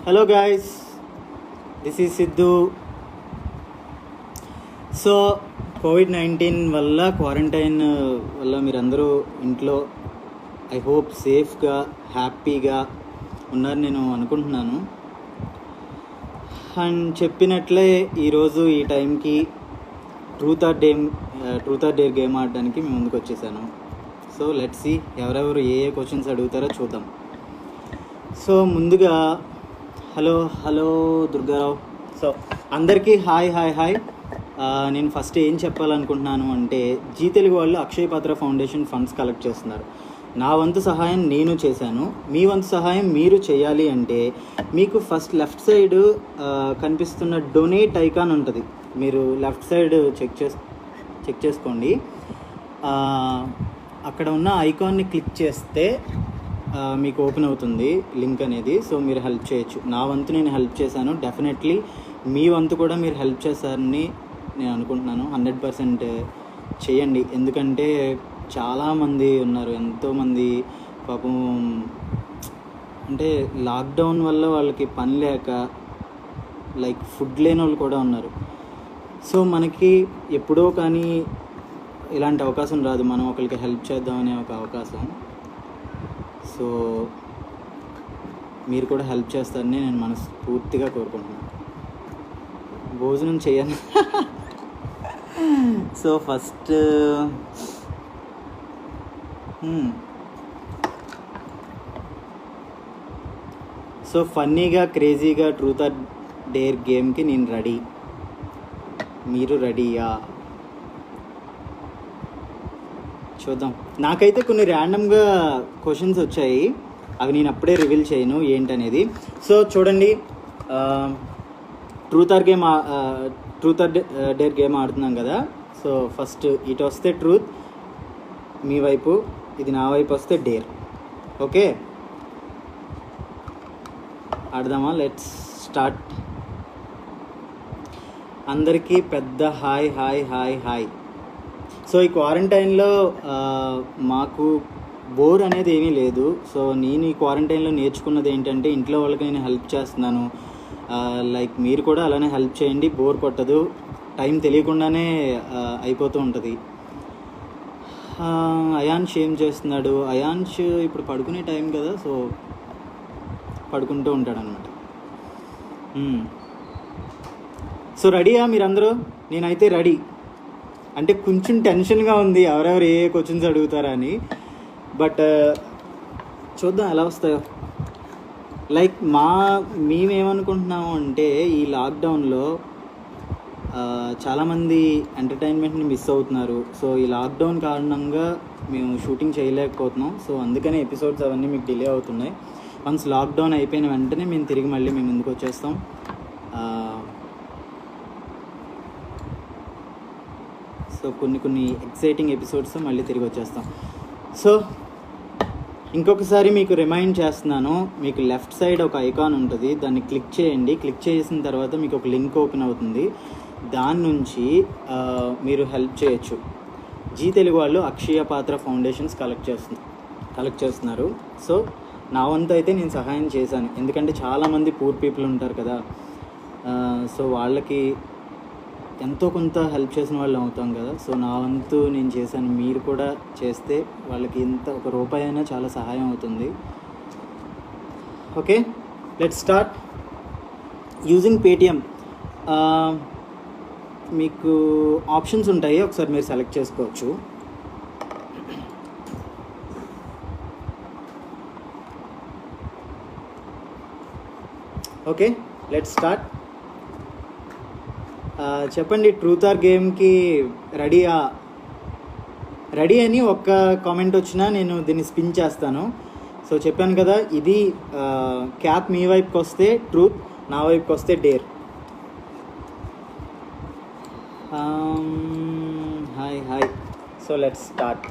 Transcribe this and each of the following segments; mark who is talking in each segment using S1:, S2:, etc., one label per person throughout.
S1: Hello guys, this is Siddhu. So COVID-19 వల్ల, quarantine వల్ల మీరందరూ ఇంట్లో ఐ హోప్ సేఫ్గా హ్యాపీగా ఉన్నారని నేను అనుకుంటున్నాను. అండ్ చెప్పినట్లే ఈరోజు ఈ టైంకి ట్రూత్ ఆర్ డేర్ గేమ్ ఆడడానికి మేము ముందుకు వచ్చేసాను. సో లెట్స్ సీ ఎవరెవరు ఏ క్వశ్చన్స్ అడుగుతారో చూద్దాం. సో ముందుగా హలో దుర్గారావు. సో అందరికీ హాయ్. నేను ఫస్ట్ ఏం చెప్పాలనుకుంటున్నాను అంటే, జీ తెలుగు వాళ్ళు Akshaya Patra foundation funds collect చేస్తున్నారు. నా వంతు సహాయం నేను చేశాను. మీ వంతు సహాయం మీరు చేయాలి అంటే మీకు ఫస్ట్ లెఫ్ట్ సైడ్ కనిపిస్తున్న డొనేట్ ఐకాన్ ఉంటుంది. మీరు లెఫ్ట్ సైడ్ చెక్ చేసుకోండి. అక్కడ ఉన్న ఐకాన్ని క్లిక్ చేస్తే మీకు ఓపెన్ అవుతుంది లింక్ అనేది. సో మీరు హెల్ప్ చేయొచ్చు. నా వంతు నేను హెల్ప్ చేశాను. డెఫినెట్లీ మీ వంతు కూడా మీరు హెల్ప్ చేస్తారని నేను అనుకుంటున్నాను. 100% చేయండి. ఎందుకంటే చాలామంది ఉన్నారు, ఎంతోమంది పాపం అంటే లాక్డౌన్ వల్ల వాళ్ళకి పని లేక లైక్ ఫుడ్ లేని వాళ్ళు కూడా ఉన్నారు. సో మనకి ఎప్పుడో కానీ ఇలాంటి అవకాశం రాదు, మనం ఒకరికి హెల్ప్ చేద్దామనే ఒక అవకాశం. సో మీరు కూడా హెల్ప్ చేస్తారని నేను మనస్ఫూర్తిగా కోరుకుంటున్నాను. భోజనం చేయను. సో ఫస్ట్ సో ఫన్నీగా క్రేజీగా ట్రూత్ ఆర్ డేర్ గేమ్కి నేను రెడీ. మీరు రెడీయా? చూద్దాం. నాకైతే కొన్ని ర్యాండమ్గా క్వశ్చన్స్ వచ్చాయి, అవి నేను అప్పుడే రివీల్ చేయను ఏంటనేది. సో చూడండి, ట్రూత్ ఆర్ డేర్ గేమ్ ఆడుతున్నాం కదా. సో ఫస్ట్ ఇటు వస్తే ట్రూత్ మీ వైపు, ఇది నా వైపు వస్తే డేర్. ఓకే, ఆడదామా? Let's start. అందరికీ పెద్ద హాయ్. సో ఈ క్వారంటైన్లో మాకు బోర్ అనేది ఏమీ లేదు. సో నేను ఈ క్వారంటైన్లో నేర్చుకున్నది ఏంటంటే, ఇంట్లో వాళ్ళకి నేను హెల్ప్ చేస్తున్నాను. లైక్ మీరు కూడా అలానే హెల్ప్ చేయండి, బోర్ కొట్టదు, టైం తెలియకుండానే అయిపోతూ ఉంటుంది. అయాన్ష్ ఏం చేస్తున్నాడు? అయాన్ష్ ఇప్పుడు పడుకునే టైం కదా, సో పడుకుంటూ ఉంటాడు అనమాట. సో రెడీయా మీరందరూ? నేనైతే రెడీ. అంటే కొంచెం టెన్షన్గా ఉంది ఎవరెవరు ఏ క్వశ్చన్స్ అడుగుతారా అని, బట్ చూద్దాం ఎలా వస్తాయో. లైక్ మేమేమనుకుంటున్నాము అంటే, ఈ లాక్డౌన్లో చాలామంది ఎంటర్టైన్మెంట్ని మిస్ అవుతున్నారు. సో ఈ లాక్డౌన్ కారణంగా మేము షూటింగ్ చేయలేకపోతున్నాం. సో అందుకనే ఎపిసోడ్స్ అవన్నీ మీకు డిలే అవుతున్నాయి. వన్స్ లాక్డౌన్ అయిపోయిన వెంటనే మేము తిరిగి మళ్ళీ మేము ముందుకు వచ్చేస్తాం. సో కొన్ని ఎక్సైటింగ్ ఎపిసోడ్స్ మళ్ళీ తిరిగి వచ్చేస్తాం. సో ఇంకొకసారి మీకు రిమైండ్ చేస్తున్నాను, మీకు లెఫ్ట్ సైడ్ ఒక ఐకాన్ ఉంటుంది, దాన్ని క్లిక్ చేయండి. క్లిక్ చేసిన తర్వాత మీకు ఒక లింక్ ఓపెన్ అవుతుంది. దాని నుంచి మీరు హెల్ప్ చేయొచ్చు. జీ తెలుగు వాళ్ళు అక్షయ పాత్ర ఫౌండేషన్స్ కలెక్ట్ చేస్తున్నారు. సో నా వంతు అయితే నేను సహాయం చేశాను, ఎందుకంటే చాలామంది పూర్ పీపుల్ ఉంటారు కదా. సో వాళ్ళకి ఎంతో కొంత హెల్ప్ చేసిన వాళ్ళు అవుతాం కదా. సో నా వంతు నేను చేశాను. మీరు కూడా చేస్తే వాళ్ళకి ఇంత ఒక రూపాయి అయినా చాలా సహాయం అవుతుంది. Okay, let's start. Using Paytm మీకు ఆప్షన్స్ ఉంటాయి, ఒకసారి మీరు సెలెక్ట్ చేసుకోవచ్చు. Okay, let's start. చెప్పండి, ట్రూత్ ఆర్ గేమ్కి రెడీయా? రెడీ అని ఒక్క కామెంట్ వచ్చినా నేను దీన్ని స్పిన్ చేస్తాను. సో చెప్పాను కదా, ఇది క్యాప్ మీ వైపుకి వస్తే ట్రూత్, నా వైపుకి వస్తే dare. Hi. So let's start.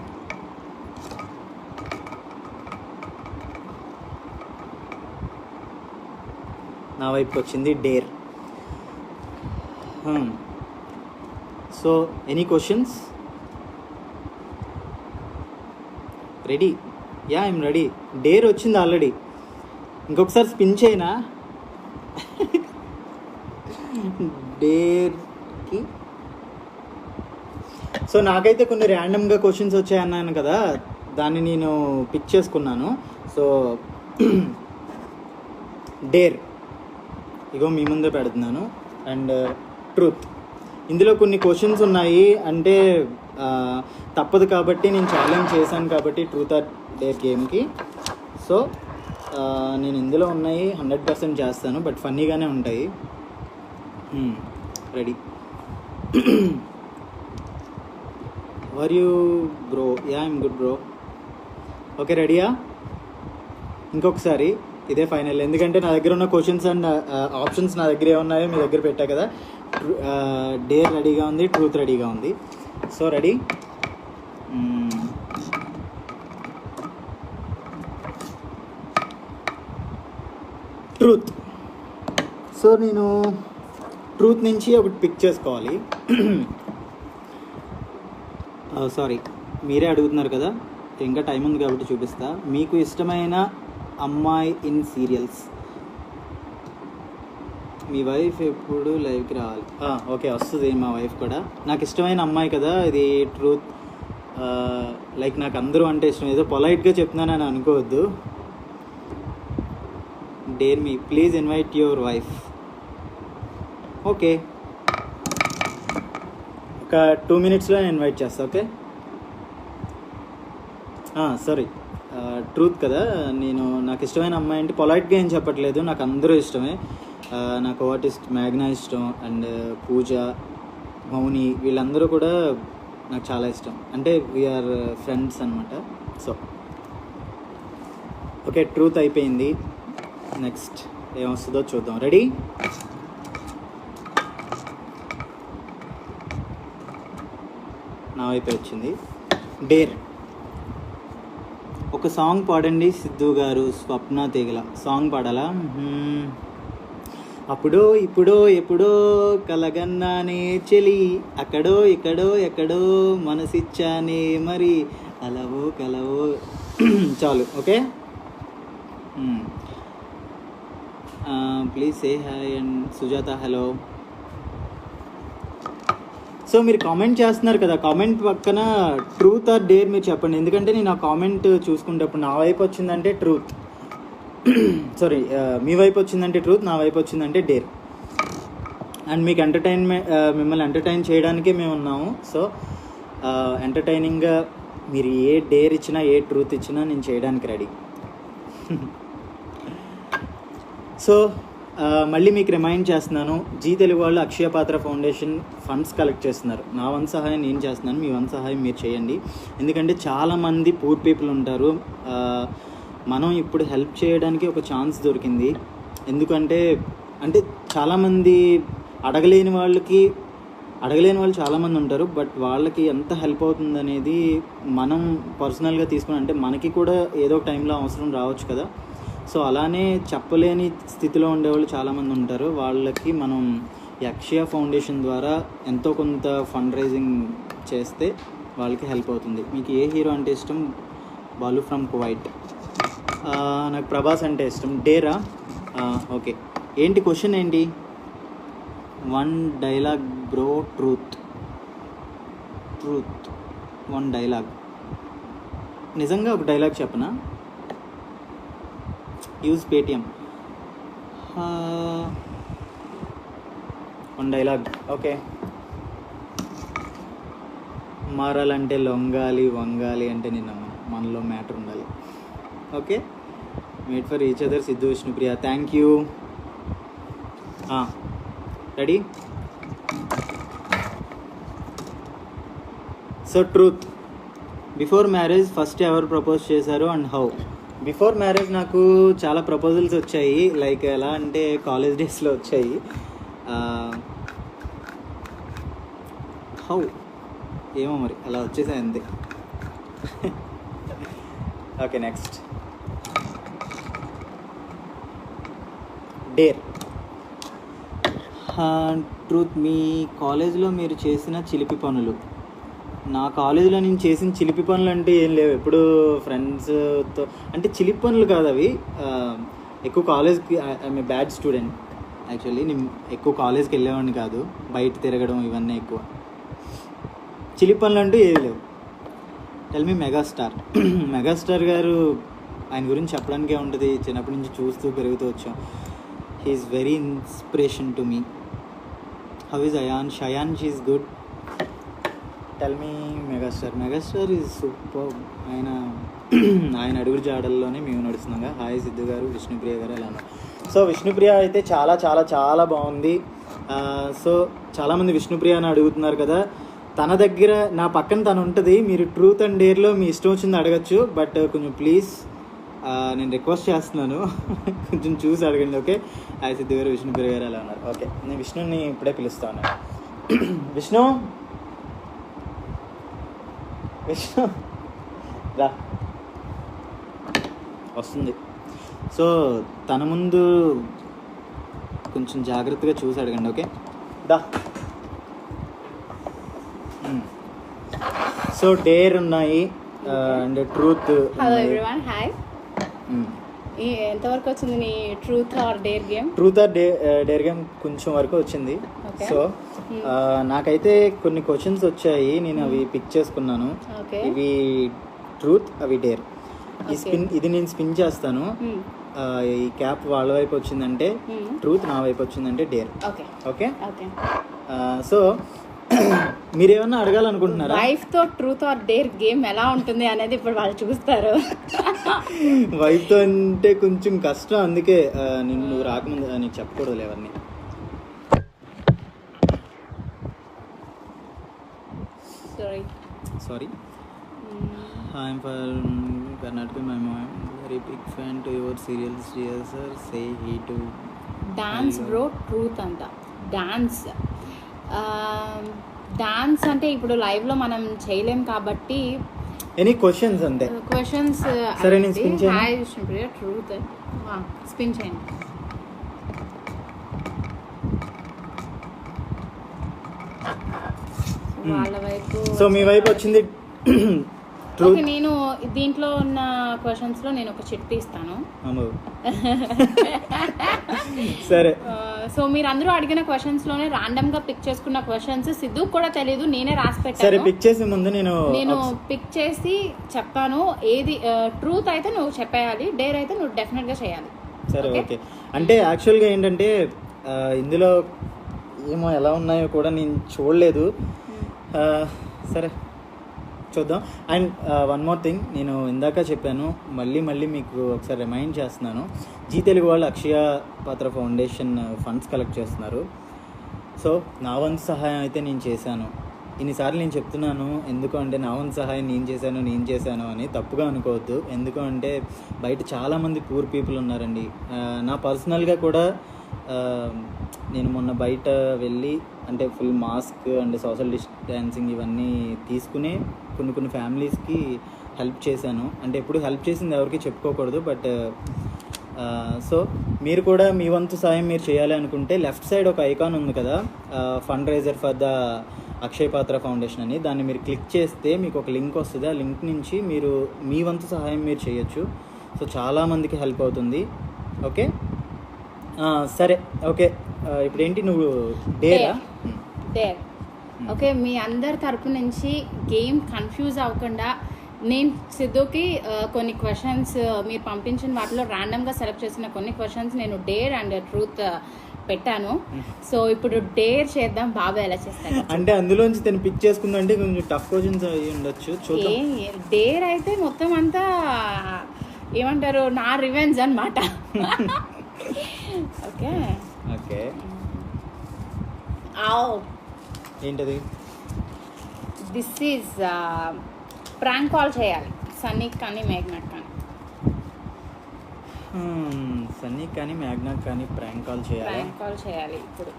S1: నా వైపుకి వచ్చింది dare. So any questions? Ready? Yeah, I'm ready. Dare వచ్చింది ఆల్రెడీ. ఇంకొకసారి స్పిన్ చేయనా? డేర్కి సో నాకైతే కొన్ని ర్యాండమ్గా క్వశ్చన్స్ వచ్చాయన్నాను కదా, దాన్ని నేను పిక్ చేసుకున్నాను. సో డేర్ ఇగో మీ ముందే పెడుతున్నాను. అండ్ ట్రూత్, ఇందులో కొన్ని క్వశ్చన్స్ ఉన్నాయి. అంటే తప్పదు కాబట్టి నేను ఛాలెంజ్ చేశాను కాబట్టి ట్రూత్ ఆర్ డేర్ గేమ్కి. సో నేను ఇందులో ఉన్నాయి 100% చేస్తాను, బట్ ఫన్నీగానే ఉంటాయి. Ready? Are you bro? Yeah I'm good bro. Okay, రెడీయా? ఇంకొకసారి ఇదే ఫైనల్, ఎందుకంటే నా దగ్గర ఉన్న క్వశ్చన్స్ అండ్ ఆప్షన్స్ నా దగ్గర ఏమున్నాయో మీ దగ్గర పెట్టా కదా. డేర్ రెడీగా ఉంది, ట్రూత్ రెడీగా ఉంది. So ready? ట్రూత్. సో నేను ట్రూత్ నుంచి ఒకటి పిక్ చేసుకోవాలి. సారీ, మీరే అడుగుతున్నారు కదా, ఇంకా టైం ఉంది కాబట్టి చూపిస్తా. మీకు ఇష్టమైన అమ్మాయి ఇన్ సీరియల్స్? మీ వైఫ్ ఎప్పుడు లైవ్కి రావాలి? ఓకే, వస్తుంది మా వైఫ్ కూడా. నాకు ఇష్టమైన అమ్మాయి కదా ఇది. ట్రూత్, లైక్ నాకు అందరూ అంటే ఇష్టం. ఏదో పొలైట్గా చెప్తున్నానని అనుకోవద్దు. Dare me, please invite your wife. Okay, ఒక 2 minutesలో నేను ఇన్వైట్ చేస్తా. ఓకే, సారీ, ట్రూత్ కదా. నాకు ఇష్టమైన అమ్మాయి అంటే పొలైట్గా ఏం చెప్పట్లేదు, నాకు అందరూ ఇష్టమే. నాకు ఆర్టిస్ట్ మేఘ్నా ఇష్టం, అండ్ పూజ, మౌని, వీళ్ళందరూ కూడా నాకు చాలా ఇష్టం. అంటే వీఆర్ ఫ్రెండ్స్ అనమాట. సో ఓకే, ట్రూత్ అయిపోయింది. నెక్స్ట్ ఏమొస్తుందో చూద్దాం. రెడీ? నా వైపు వచ్చింది. డేర్. ఒక సాంగ్ పాడండి సిద్ధు గారు. స్వప్న తీగల సాంగ్ పాడాలా? అప్పుడో ఇప్పుడో ఎప్పుడో కలగన్నానే చెలి, అక్కడో ఇక్కడో ఎక్కడో మనసిచ్చానే మరి, అలవో కలవో. చాలు. Okay, please say hi. And Sujatha hello. So మీరు కామెంట్ చేస్తున్నారు కదా, కామెంట్ పక్కన ట్రూత్ ఆర్ డేర్ మీరు చెప్పండి. ఎందుకంటే నేను ఆ కామెంట్ చూసుకుంటప్పుడు నా వైపు వచ్చిందంటే ట్రూత్, సారీ మీ వైపు వచ్చిందంటే ట్రూత్, నా వైపు వచ్చిందంటే డేర్. అండ్ మీకు మిమ్మల్ని ఎంటర్టైన్ చేయడానికే మేము ఉన్నాము. సో ఎంటర్టైనింగ్గా మీరు ఏ డేర్ ఇచ్చినా ఏ ట్రూత్ ఇచ్చినా నేను చేయడానికి రెడీ. సో మళ్ళీ మీకు రిమైండ్ చేస్తున్నాను, జీ తెలుగు వాళ్ళు Akshaya Patra foundation funds collect చేస్తున్నారు. నా వంతు సహాయం నేను చేస్తున్నాను, మీ వంతు సహాయం మీరు చేయండి. ఎందుకంటే చాలామంది పూర్ పీపుల్ ఉంటారు. మనం ఇప్పుడు హెల్ప్ చేయడానికి ఒక ఛాన్స్ దొరికింది. ఎందుకంటే చాలామంది అడగలేని వాళ్ళు చాలామంది ఉంటారు. బట్ వాళ్ళకి ఎంత హెల్ప్ అవుతుంది అనేది మనం పర్సనల్గా తీసుకుని, అంటే మనకి కూడా ఏదో ఒక టైంలో అవసరం రావచ్చు కదా. సో అలానే చెప్పలేని స్థితిలో ఉండేవాళ్ళు చాలామంది ఉంటారు. వాళ్ళకి మనం అక్షయ ఫౌండేషన్ ద్వారా ఎంతో కొంత ఫండ్ రైజింగ్ చేస్తే వాళ్ళకి హెల్ప్ అవుతుంది. మీకు ఏ హీరో అంటే ఇష్టం? Balu from Kuwait. నాకు ప్రభాస్ అంటే ఇష్టం. డేరా? ఓకే, ఏంటి క్వశ్చన్ ఏంటి? 1 డైలాగ్ బ్రో. Truth 1 dialogue. నిజంగా ఒక డైలాగ్ చెప్పనా? Use Paytm. 1 డైలాగ్. ఓకే, మారాలంటే లొంగాలి, వంగాలి అంటే నిన్న మనలో మ్యాటర్ ఉండాలి. Okay, made for each other. Siddhu Vishnupriya, thank you. Ready? So truth, before marriage first ఎవరు ప్రపోజ్ చేశారు అండ్ హౌ? బిఫోర్ మ్యారేజ్ నాకు చాలా ప్రపోజల్స్ వచ్చాయి. లైక్ ఎలా అంటే కాలేజ్ డేస్లో వచ్చాయి. హౌ ఏమో మరి అలా వచ్చేసాయి అంతే. Okay, next dare. ట్రూత్, మీ కాలేజ్లో మీరు చేసిన చిలిపి పనులు? నా కాలేజీలో నేను చేసిన చిలిపి పనులు అంటే ఏం లేవు. ఎప్పుడు ఫ్రెండ్స్తో అంటే చిలిపి పనులు కాదు అవి. ఎక్కువ కాలేజ్కి I'm a bad student actually. నేను ఎక్కువ కాలేజ్కి వెళ్ళేవాడిని కాదు, బయట తిరగడం ఇవన్నీ ఎక్కువ. చిలి పనులు అంటూ ఏవి లేవు. Tell me megastar. మెగాస్టార్ గారు ఆయన గురించి చెప్పడానికే ఉంటుంది. చిన్నప్పటి నుంచి చూస్తూ పెరుగుతూ వచ్చాం. He is very inspiration to me. How is Ayaan? Shayan, she is good. Tell me megastar. Megastar is super. ఆయన అడుగుడు జాడల్లోనే మేము నడుస్తున్నాగా. హాయ్ సిద్ధు గారు, విష్ణుప్రియ గారు ఎలా ఉన్నారు? సో విష్ణుప్రియ అయితే చాలా చాలా చాలా బాగుంది. సో చాలామంది విష్ణుప్రియ అని అడుగుతున్నారు కదా. తన దగ్గర నా పక్కన తను ఉంటుంది. మీరు ట్రూత్ అండ్ డేర్లో మీ ఇష్టం వచ్చింది అడగచ్చు, బట్ కొంచెం ప్లీజ్ నేను రిక్వెస్ట్ చేస్తున్నాను, కొంచెం చూసి అడగండి. ఓకే. హాయ్ సిద్ధు గారు, విష్ణుప్రియ గారు ఎలా ఉన్నారు? ఓకే, నేను విష్ణుని ఇప్పుడే పిలుస్తాను. విష్ణు విష్ణు రా, వస్తుంది. సో తన ముందు కొంచెం జాగ్రత్తగా చూసి అడగండి. ఓకే దా. సో డేర్ ఉన్నాయి and truth.
S2: Hello everyone, hi. ఎంతవరకు వచ్చింది నీ truth or dare game?
S1: Truth or dare game కొంచెం వరకు వచ్చింది. సో నాకైతే కొన్ని క్వశ్చన్స్ వచ్చాయి, నేను అవి పిక్ చేసుకున్నాను. ఇవి ట్రూత్, అవి డేర్. ఇది నేను స్పిన్ చేస్తాను. ఈ క్యాప్ వాళ్ళ వైపు వచ్చిందంటే ట్రూత్, నా వైపు వచ్చిందంటే డేర్. ఓకే. సో మీరేమన్నా అడగాలనుకుంటున్నారా?
S2: వైఫ్ తో ట్రూత్ ఆర్ డేర్ గేమ్ ఎలా ఉంటుంది అనేది ఇప్పుడు వాళ్ళు చూస్తారు.
S1: వైఫ్ తో అంటే కొంచెం కష్టం, అందుకే నువ్వు రాకముందు నీకు చెప్పకూడదు ఎవరిని. Sorry. I'm for Karnataka. My mom very big fan to your serials. Dear sir, say he to
S2: dance bro. Truth అంట డాన్స్ అంటే ఇప్పుడు లైవ్ లో మనం చేయలేం కాబట్టి
S1: ఎనీ క్వశ్చన్స్ అంతే.
S2: క్వశ్చన్స్
S1: సరే నేను స్పిన్ చేయను.
S2: హాయ్ విష్ణుప్రియ, ట్రూత్ స్పిన్ చేయండి. వాళ్ళ వైపు.
S1: సో మీ వైపు వచ్చింది
S2: ఓకే. నేను దీంట్లో ఉన్న క్వశ్చన్స్ లో నేను ఒక చిట్టి ఇస్తాను.
S1: సరే.
S2: సో మీరు అందరూ అడిగిన క్వశ్చన్స్ లోనే రాండమ్ గా పిక్ చేసుకున్న క్వశ్చన్స్ సిద్ధు కూడా తెలియదు, నేనే రాసి పెట్టాను.
S1: సరే, పిక్ చేసే ముందు నేను
S2: పిక్ చేసి చెప్తాను. ఏది ట్రూత్ అయితే నువ్వు చెప్పేయాలి, డేర్ అయితే నువ్వు డెఫినెట్ గా చేయాలి.
S1: సరే ఓకే. అంటే యాక్చువల్గా ఏంటంటే ఇందులో ఏమో ఎలా ఉన్నాయో కూడా నేను చూడలేదు. సరే చూద్దాం. అండ్ వన్ మోర్ థింగ్, నేను ఇందాక చెప్పాను, మళ్ళీ మీకు ఒకసారి రిమైండ్ చేస్తున్నాను. జీ తెలుగు వాళ్ళు Akshaya Patra foundation funds collect చేస్తున్నారు. సో నా వంతు సహాయం అయితే నేను చేశాను. ఇన్నిసార్లు నేను చెప్తున్నాను, ఎందుకు అంటే నా వంతు సహాయం నేను చేశాను అని తప్పుగా అనుకోవద్దు. ఎందుకు అంటే బయట చాలామంది పూర్ పీపుల్ ఉన్నారండి. నా పర్సనల్గా కూడా నేను మొన్న బయట వెళ్ళి అంటే full mask and social distancing ఇవన్నీ తీసుకుని కొన్ని ఫ్యామిలీస్కి హెల్ప్ చేశాను. అంటే ఎప్పుడు హెల్ప్ చేసింది ఎవరికి చెప్పుకోకూడదు, బట్ సో మీరు కూడా మీ వంతు సాయం మీరు చేయాలి అనుకుంటే లెఫ్ట్ సైడ్ ఒక ఐకాన్ ఉంది కదా, fund raiser for the Akshay పాత్ర ఫౌండేషన్ అని. దాన్ని మీరు క్లిక్ చేస్తే మీకు ఒక లింక్ వస్తుంది. ఆ లింక్ నుంచి మీరు మీ వంతు సహాయం మీరు చేయొచ్చు. సో చాలామందికి హెల్ప్ అవుతుంది. ఓకే సరే. ఓకే, ఇప్పుడు ఏంటి నువ్వు డేరా?
S2: డేర్. ఓకే, మీ అందరి తరపు నుంచి గేమ్ కన్ఫ్యూజ్ అవ్వకుండా నేను సిద్ధుకి కొన్ని క్వశ్చన్స్ మీరు పంపించిన వాటిలో ర్యాండమ్గా సెలెక్ట్ చేసిన కొన్ని క్వశ్చన్స్ నేను డేర్ అండ్ ట్రూత్ పెట్టాను. సో ఇప్పుడు డేర్ చేద్దాం. బాబా ఎలా చేస్తాను
S1: అంటే అందులోంచి తను పిక్ చేసుకుందంటే కొంచెం టఫ్ క్వశ్చన్స్ అయ్యి ఉండొచ్చు.
S2: డేర్ అయితే మొత్తం అంతా ఏమంటారు, నా రివెంజ్ అన్నమాట. Okay
S1: okay. ఏంటది?
S2: దిస్ ఈజ్ ప్రాంక్ కాల్ చేయాలి సన్నీకి కానీ మేఘ్నాకి కానీ.
S1: సన్నీకి కానీ మేఘ్నాకి కానీ ప్రాంక్ కాల్
S2: చేయాలి ఇప్పుడు.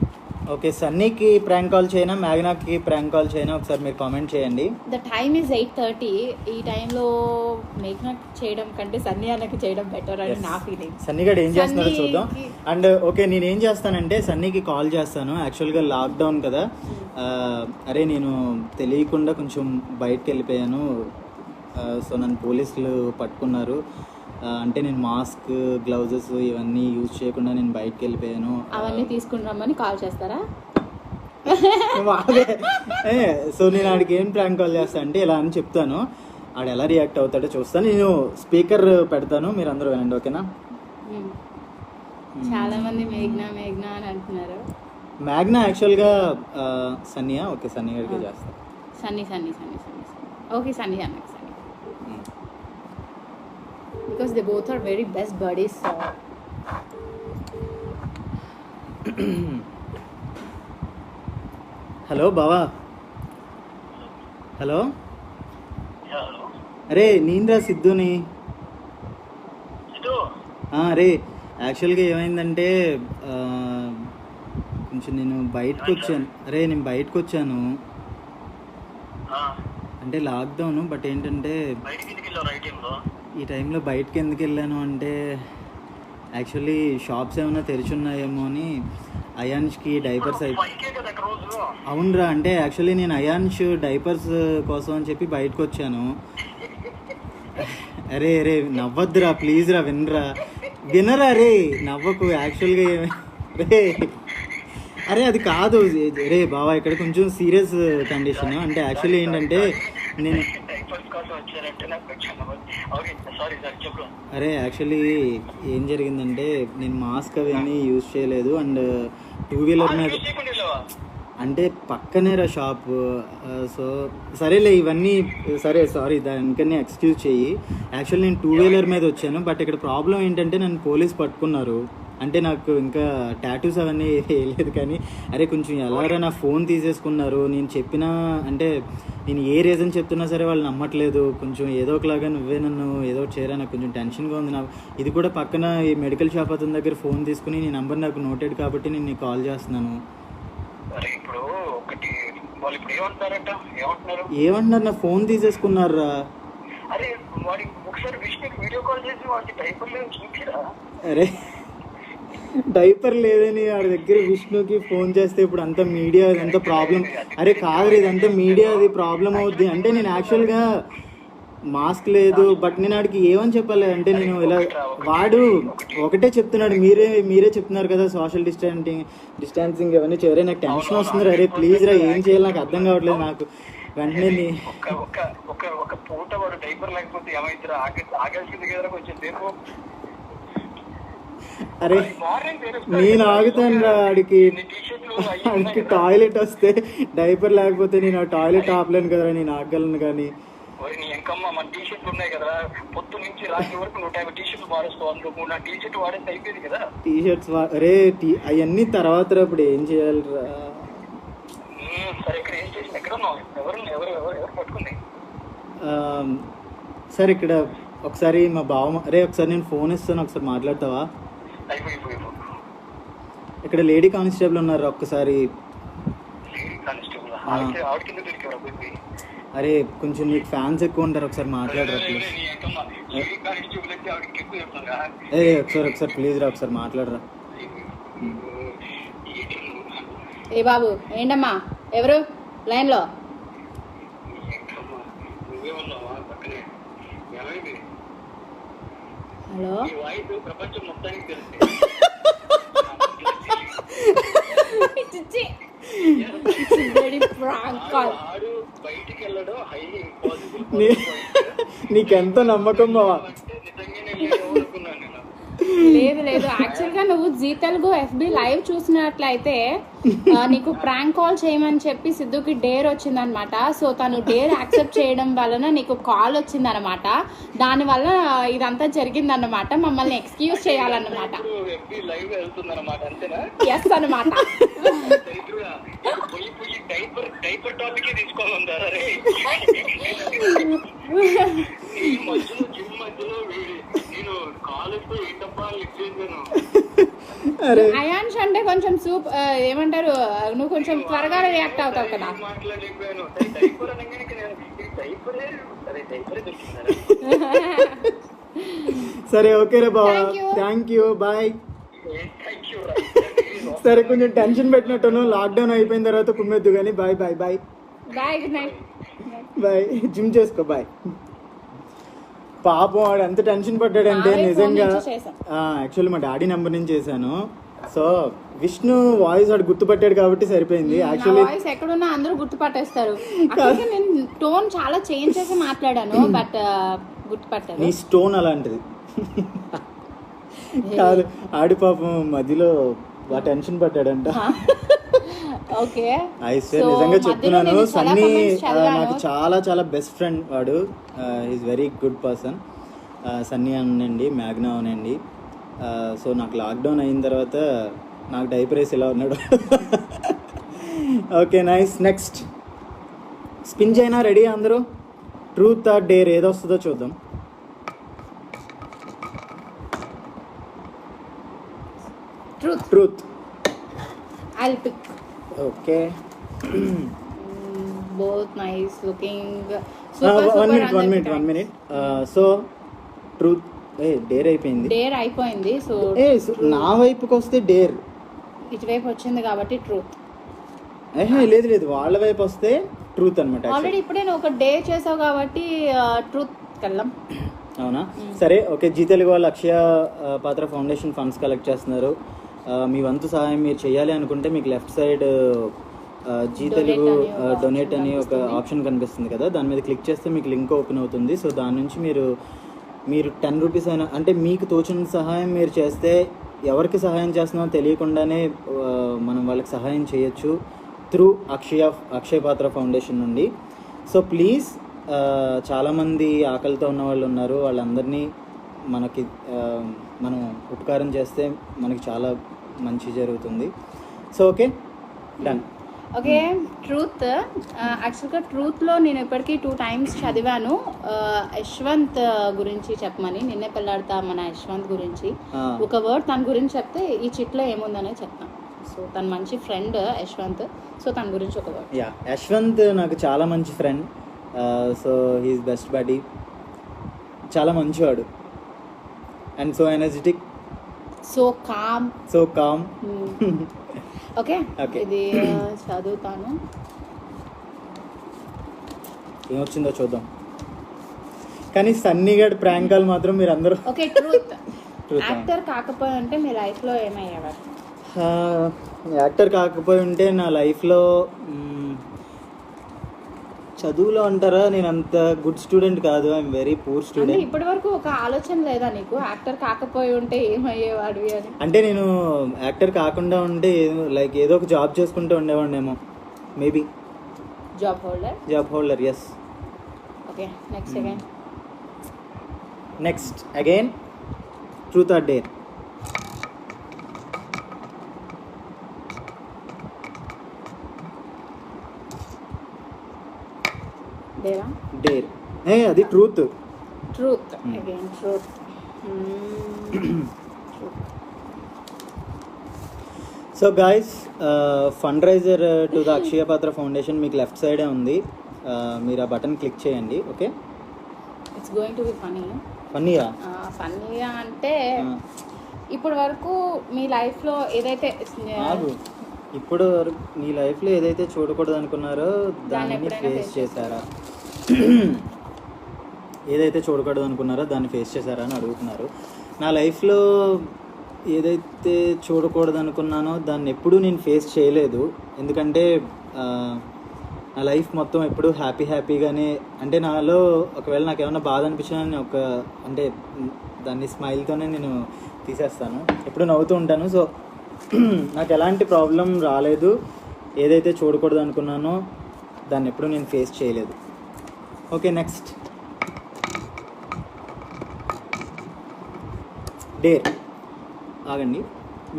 S1: ఓకే, సన్నీకి ప్రాంక్ కాల్ చేయనా మేఘనాకి ప్రాంక్ కాల్ చేయనా ఒకసారి మీరు కామెంట్ చేయండి.
S2: The time is 8:30. ఈ టైంలో మేఘనాకి చేయడం కంటే సన్నీ అన్నకి చేయడం బెటర్ అని నా ఫీలింగ్.
S1: సన్నీ గారు ఏం చేస్తున్నారో చూద్దాం. అండ్ ఓకే, నేను ఏం చేస్తానంటే సన్నీకి కాల్ చేస్తాను. యాక్చువల్గా లాక్డౌన్ కదా, అరే నేను తెలియకుండా కొంచెం బయటకు వెళ్ళిపోయాను. సో నన్ను పోలీసులు పట్టుకున్నారు. అంటే నేను మాస్క్, గ్లౌజెస్ ఇవన్నీ యూజ్ చేయకుండా నేను బయటకు వెళ్ళిపోయాను.
S2: అవన్నీ తీసుకుని రమ్మని కాల్ చేస్తారా?
S1: సో నేను ఆడికి ఏం ప్రాంక్ కాల్ చేస్తా అంటే ఇలా అని చెప్తాను, ఆడు ఎలా రియాక్ట్ అవుతాడో చూస్తాను. నేను స్పీకర్ పెడతాను, మీరు అందరూ వినండి, ఓకేనా?
S2: చాలా మంది మేఘ్నా మేఘ్నా అని అంటున్నారు.
S1: మ్యాగ్నా యాక్చువల్గా సన్నీయా? ఓకే, సన్నీ గారికి చేస్తాను.
S2: సన్నీ సన్నీ సన్నీ సన్నీ ఓకే, సన్నీ అన్న Sunny, because they both are very best buddies.
S1: Hello బావా. హలో, అరే నేనురా సిద్ధుని. అరే యాక్చువల్గా ఏమైందంటే కొంచెం నేను బయటకు వచ్చాను. అరే నేను బయటకు వచ్చాను అంటే లాక్డౌన్, బట్ ఏంటంటే ఈ టైంలో బయటకు ఎందుకు వెళ్ళాను అంటే యాక్చువల్లీ షాప్స్ ఏమైనా తెరిచున్నాయేమో అని అయాన్ష్కి డైపర్స్ అవునరా, అంటే యాక్చువల్లీ నేను అయాన్ష్ డైపర్స్ కోసం అని చెప్పి బయటకు వచ్చాను. అరే అరే నవ్వద్దురా ప్లీజ్ రా, వినరా రే, నవ్వకు. యాక్చువల్గా రే అరే అది కాదు రే బావా, ఇక్కడ కొంచెం సీరియస్ కండిషన్. అంటే యాక్చువల్లీ ఏంటంటే నేను అరే యాక్చువల్లీ ఏం జరిగిందంటే నేను మాస్క్ అవన్నీ యూజ్ చేయలేదు, అండ్ 2-వీలర్ మీద అంటే పక్కనే రా షాప్. సో సరేలే ఇవన్నీ సరే, సారీ దానికన్నా ఎక్స్క్యూజ్ చెయ్యి. యాక్చువల్లీ నేను 2-వీలర్ మీద వచ్చాను, బట్ ఇక్కడ ప్రాబ్లం ఏంటంటే నన్ను పోలీస్ పట్టుకున్నారు. అంటే నాకు ఇంకా టాటూస్ అవన్నీ వేయలేదు కానీ అరే కొంచెం ఎలారా నా ఫోన్ తీసేసుకున్నారు. నేను చెప్పినా అంటే నేను ఏ రీజన్ చెప్తున్నా సరే వాళ్ళు నమ్మట్లేదు. కొంచెం ఏదో ఒకలాగా నువ్వే నన్ను ఏదో చేయరా, నాకు కొంచెం టెన్షన్గా ఉంది. నాకు ఇది కూడా పక్కన ఈ మెడికల్ షాప్ అతని దగ్గర ఫోన్ తీసుకుని నీ నెంబర్ నాకు నోటెడ్ కాబట్టి నేను నీకు కాల్ చేస్తున్నాను. ఏమంటున్నారు, నా ఫోన్ తీసేసుకున్నారా? అరే డైపర్ లేదని వాడి దగ్గర విష్ణుకి ఫోన్ చేస్తే ఇప్పుడు అంతా మీడియా ఇదంతా ప్రాబ్లం. అరే కాదు ఇదంతా మీడియాది ప్రాబ్లం అవుద్ది. అంటే నేను యాక్చువల్గా మాస్క్ లేదు, బట్ నేను వాడికి ఏమని చెప్పాలి అంటే నేను ఇలా వాడు ఒకటే చెప్తున్నాడు, మీరే చెప్తున్నారు కదా సోషల్ డిస్టాన్సింగ్ ఇవన్నీ చేయరే, నాకు టెన్షన్ వస్తుంది. అరే ప్లీజ్ రా, ఏం చేయాలి నాకు అర్థం కావట్లేదు. నాకు వెంటనే అరే నేను ఆగుతాను రా, ఆడికి టాయిలెట్ వస్తే డైపర్ లేకపోతే నేను టాయిలెట్ ఆపలేను కదరా, నేను ఆగలను. కానీ టీషర్ట్స్ అరే అవన్నీ తర్వాత ఇప్పుడు ఏం చేయాలి రా? సార్ ఇక్కడ ఒకసారి మా బావ, అరే ఒకసారి నేను ఫోన్ ఇస్తాను, ఒకసారి మాట్లాడతావా? ఇక్కడ లేడీ కానిస్టేబుల్ ఉన్నారు, ఒక్కసారి. అరే కొంచెం నీకు ఫ్యాన్స్ ఎక్కువ ఉంటారు, ఒకసారి మాట్లాడరా ప్లీజ్. అరే ఒకసారి ప్లీజ్ రా, ఒకసారి మాట్లాడరా.
S2: ఏ బాబు ఏంటమ్మా, ఎవరు లైన్లో? హలో
S1: నీకెంత నమ్మకం బావా?
S2: లేదు లేదు, యాక్చువల్గా నువ్వు జీ తెలుగు FB లైవ్ చూసినట్లయితే నీకు ప్రాంక్ కాల్ చేయమని చెప్పి సిద్ధుకి డేర్ వచ్చిందనమాట. సో తను డేర్ యాక్సెప్ట్ చేయడం వలన నీకు కాల్ వచ్చిందనమాట. దానివల్ల ఇదంతా జరిగిందన్నమాట. మమ్మల్ని ఎక్స్క్యూజ్ చేయాలన్నమాట. ఎస్ అనమాట. అయాన్ష్ అంటే కొంచెం ఏమంటారు, నువ్వు కొంచెం త్వరగా రియాక్ట్ అవుతావు కదా.
S1: సరే ఓకే రే బాబా, థ్యాంక్ యూ, బాయ్. సరే కొంచెం టెన్షన్ పెట్టినట్టును, లాక్డౌన్ అయిపోయిన తర్వాత కుమ్మెద్దు కానీ. Bye bye bye
S2: bye, good night,
S1: bye. Gym చేసుకో, బాయ్. పాపం వాడు ఎంత టెన్షన్ పడ్డాడంటే
S2: మావయ్య phone
S1: నిజంగా.
S2: నుంచి చేశాం.
S1: యాక్చువల్లీ మా డాడీ నెంబర్ నుంచి చేశాను. సో విష్ణు వాయిస్ వాడు గుర్తుపట్టాడు కాబట్టి సరిపోయింది. యాక్చువల్లీ
S2: వాయిస్ ఎక్కడున్నా అందరూ గుర్తుపట్టేస్తారు. అక్కడికి నేను టోన్ చాలా చేంజ్ చేసి మాట్లాడాను, బట్ గుర్తుపట్టారు.
S1: నీ స్టోన్ అలాంటిది కాదు. ఆడి పాపం మధ్యలో టెన్షన్ పడ్డాడంట.
S2: ఓకే,
S1: నిజంగా చెప్తున్నాను. సన్నీ నాకు చాలా చాలా బెస్ట్ ఫ్రెండ్ వాడు. Is very good person. Sunny అనండి, మ్యాగ్నా అనండి. సో నాకు లాక్డౌన్ అయిన తర్వాత నాకు డైపర్ వేసి ఇలా ఉన్నాడు. Okay nice. నెక్స్ట్ స్పిన్ చేయనా? రెడీ అందరూ? ట్రూత్ ఆర్ డేర్ ఏదో వస్తుందో చూద్దాం. Truth.
S2: I'll pick.
S1: Okay.
S2: Both nice looking.
S1: One minute. So truth dare అయిపోయింది.
S2: డేర్ అయిపోయింది. సో
S1: నా వైపుకి వస్తే డేర్,
S2: ఇటువైపు వచ్చింది కాబట్టి ట్రూత్.
S1: లేదు వాళ్ళ వైపు వస్తే ట్రూత్ అనమాట.
S2: ఆల్రెడీ ఇప్పుడే నువ్వు ఒక డే చేసావు కాబట్టి ట్రూత్ కెళ్ళాం.
S1: అవునా? సరే ఓకే. జీ తెలుగు వాళ్ళు Akshaya Patra foundation funds collect చేస్తున్నారు. మీ వంతు సహాయం మీరు చేయాలి అనుకుంటే మీకు left side Zee Telugu donate అని ఒక ఆప్షన్ కనిపిస్తుంది కదా, దాని మీద క్లిక్ చేస్తే మీకు లింక్ ఓపెన్ అవుతుంది. సో దాని నుంచి మీరు 10 రూపీస్ అయినా, అంటే మీకు తోచిన సహాయం మీరు చేస్తే, ఎవరికి సహాయం చేస్తున్నామో తెలియకుండానే మనం వాళ్ళకి సహాయం చేయొచ్చు త్రూ అక్షయ పాత్ర ఫౌండేషన్ నుండి. సో ప్లీజ్, చాలామంది ఆకలితో ఉన్న వాళ్ళు ఉన్నారు. వాళ్ళందరినీ మనం ఉపకారం చేస్తే మనకి చాలా మంచి జరుగుతుంది. So okay, done.
S2: Okay, truth. యాక్చువల్గా ట్రూత్లో నేను ఇప్పటికీ 2 times చదివాను. యశ్వంత్ గురించి చెప్పమని, నిన్నే పెళ్ళాడతా మన యశ్వంత్ గురించి ఒక వర్డ్ తన గురించి చెప్తే ఈ చిట్లో ఏముందనే చెప్తాను. సో తన మంచి ఫ్రెండ్ యశ్వంత్. సో తన గురించి ఒక వర్డ్.
S1: యశ్వంత్ నాకు చాలా మంచి friend. So he is best buddy. చాలా మంచివాడు and so energetic,
S2: so calm. Okay, ఇది చదువుతాను.
S1: ఏమొచ్చిందో చూద్దాం. కానీ సన్నీగడ్ ప్రాంక్ కాల్ మాత్రం మీరు అందరూ.
S2: Okay, truth. యాక్టర్ కాకపోయి ఉంటే మీ లైఫ్లో ఏమయ్యేవారు?
S1: యాక్టర్ కాకపోయి ఉంటే నా లైఫ్లో చదువులో అంటారా, నేను అంత గుడ్ స్టూడెంట్ కాదు. I'm very poor student.
S2: ఇప్పటి వరకు ఒక ఆలోచన లేదా నీకు యాక్టర్ కాకపోయి ఉంటే ఏమయ్యేవాడివి అని?
S1: అంటే నేను యాక్టర్ కాకుండా ఉంటే లైక్ ఏదో ఒక జాబ్ చేసుకుంటూ ఉండేవాడినేమో maybe.
S2: Job holder.
S1: Yes.
S2: Okay,
S1: next again truth or dare. Dare. అది truth.
S2: Again truth.
S1: So guys, fundraiser to the Akshaya Patra foundation మీకు లెఫ్ట్ సైడే ఉంది. మీరు ఆ బటన్ క్లిక్ చేయండి. Okay,
S2: it's going to be
S1: ఫన్నీయా
S2: అంటే ఇప్పుడు వరకు మీ లైఫ్లో ఏదైతే
S1: ఇప్పుడు నీ లైఫ్లో ఏదైతే చూడకూడదు అనుకున్నారో దాన్ని ఫేస్ చేశారా? ఏదైతే చూడకూడదు అనుకున్నారో దాన్ని ఫేస్ చేశారా అని అడుగుతున్నారు. నా లైఫ్లో ఏదైతే చూడకూడదు అనుకున్నానో దాన్ని ఎప్పుడూ నేను ఫేస్ చేయలేదు. ఎందుకంటే నా లైఫ్ మొత్తం ఎప్పుడూ హ్యాపీగానే, అంటే నాలో ఒకవేళ నాకు ఏమైనా బాధ అనిపించినా అంటే దాన్ని స్మైల్తోనే నేను తీసేస్తాను. ఎప్పుడు నవ్వుతూ ఉంటాను. సో నాకు ఎలాంటి ప్రాబ్లం రాలేదు. ఏదైతే చూడకూడదు అనుకున్నానో దాన్ని ఎప్పుడు నేను ఫేస్ చేయలేదు. Okay, next dare. ఆగండి.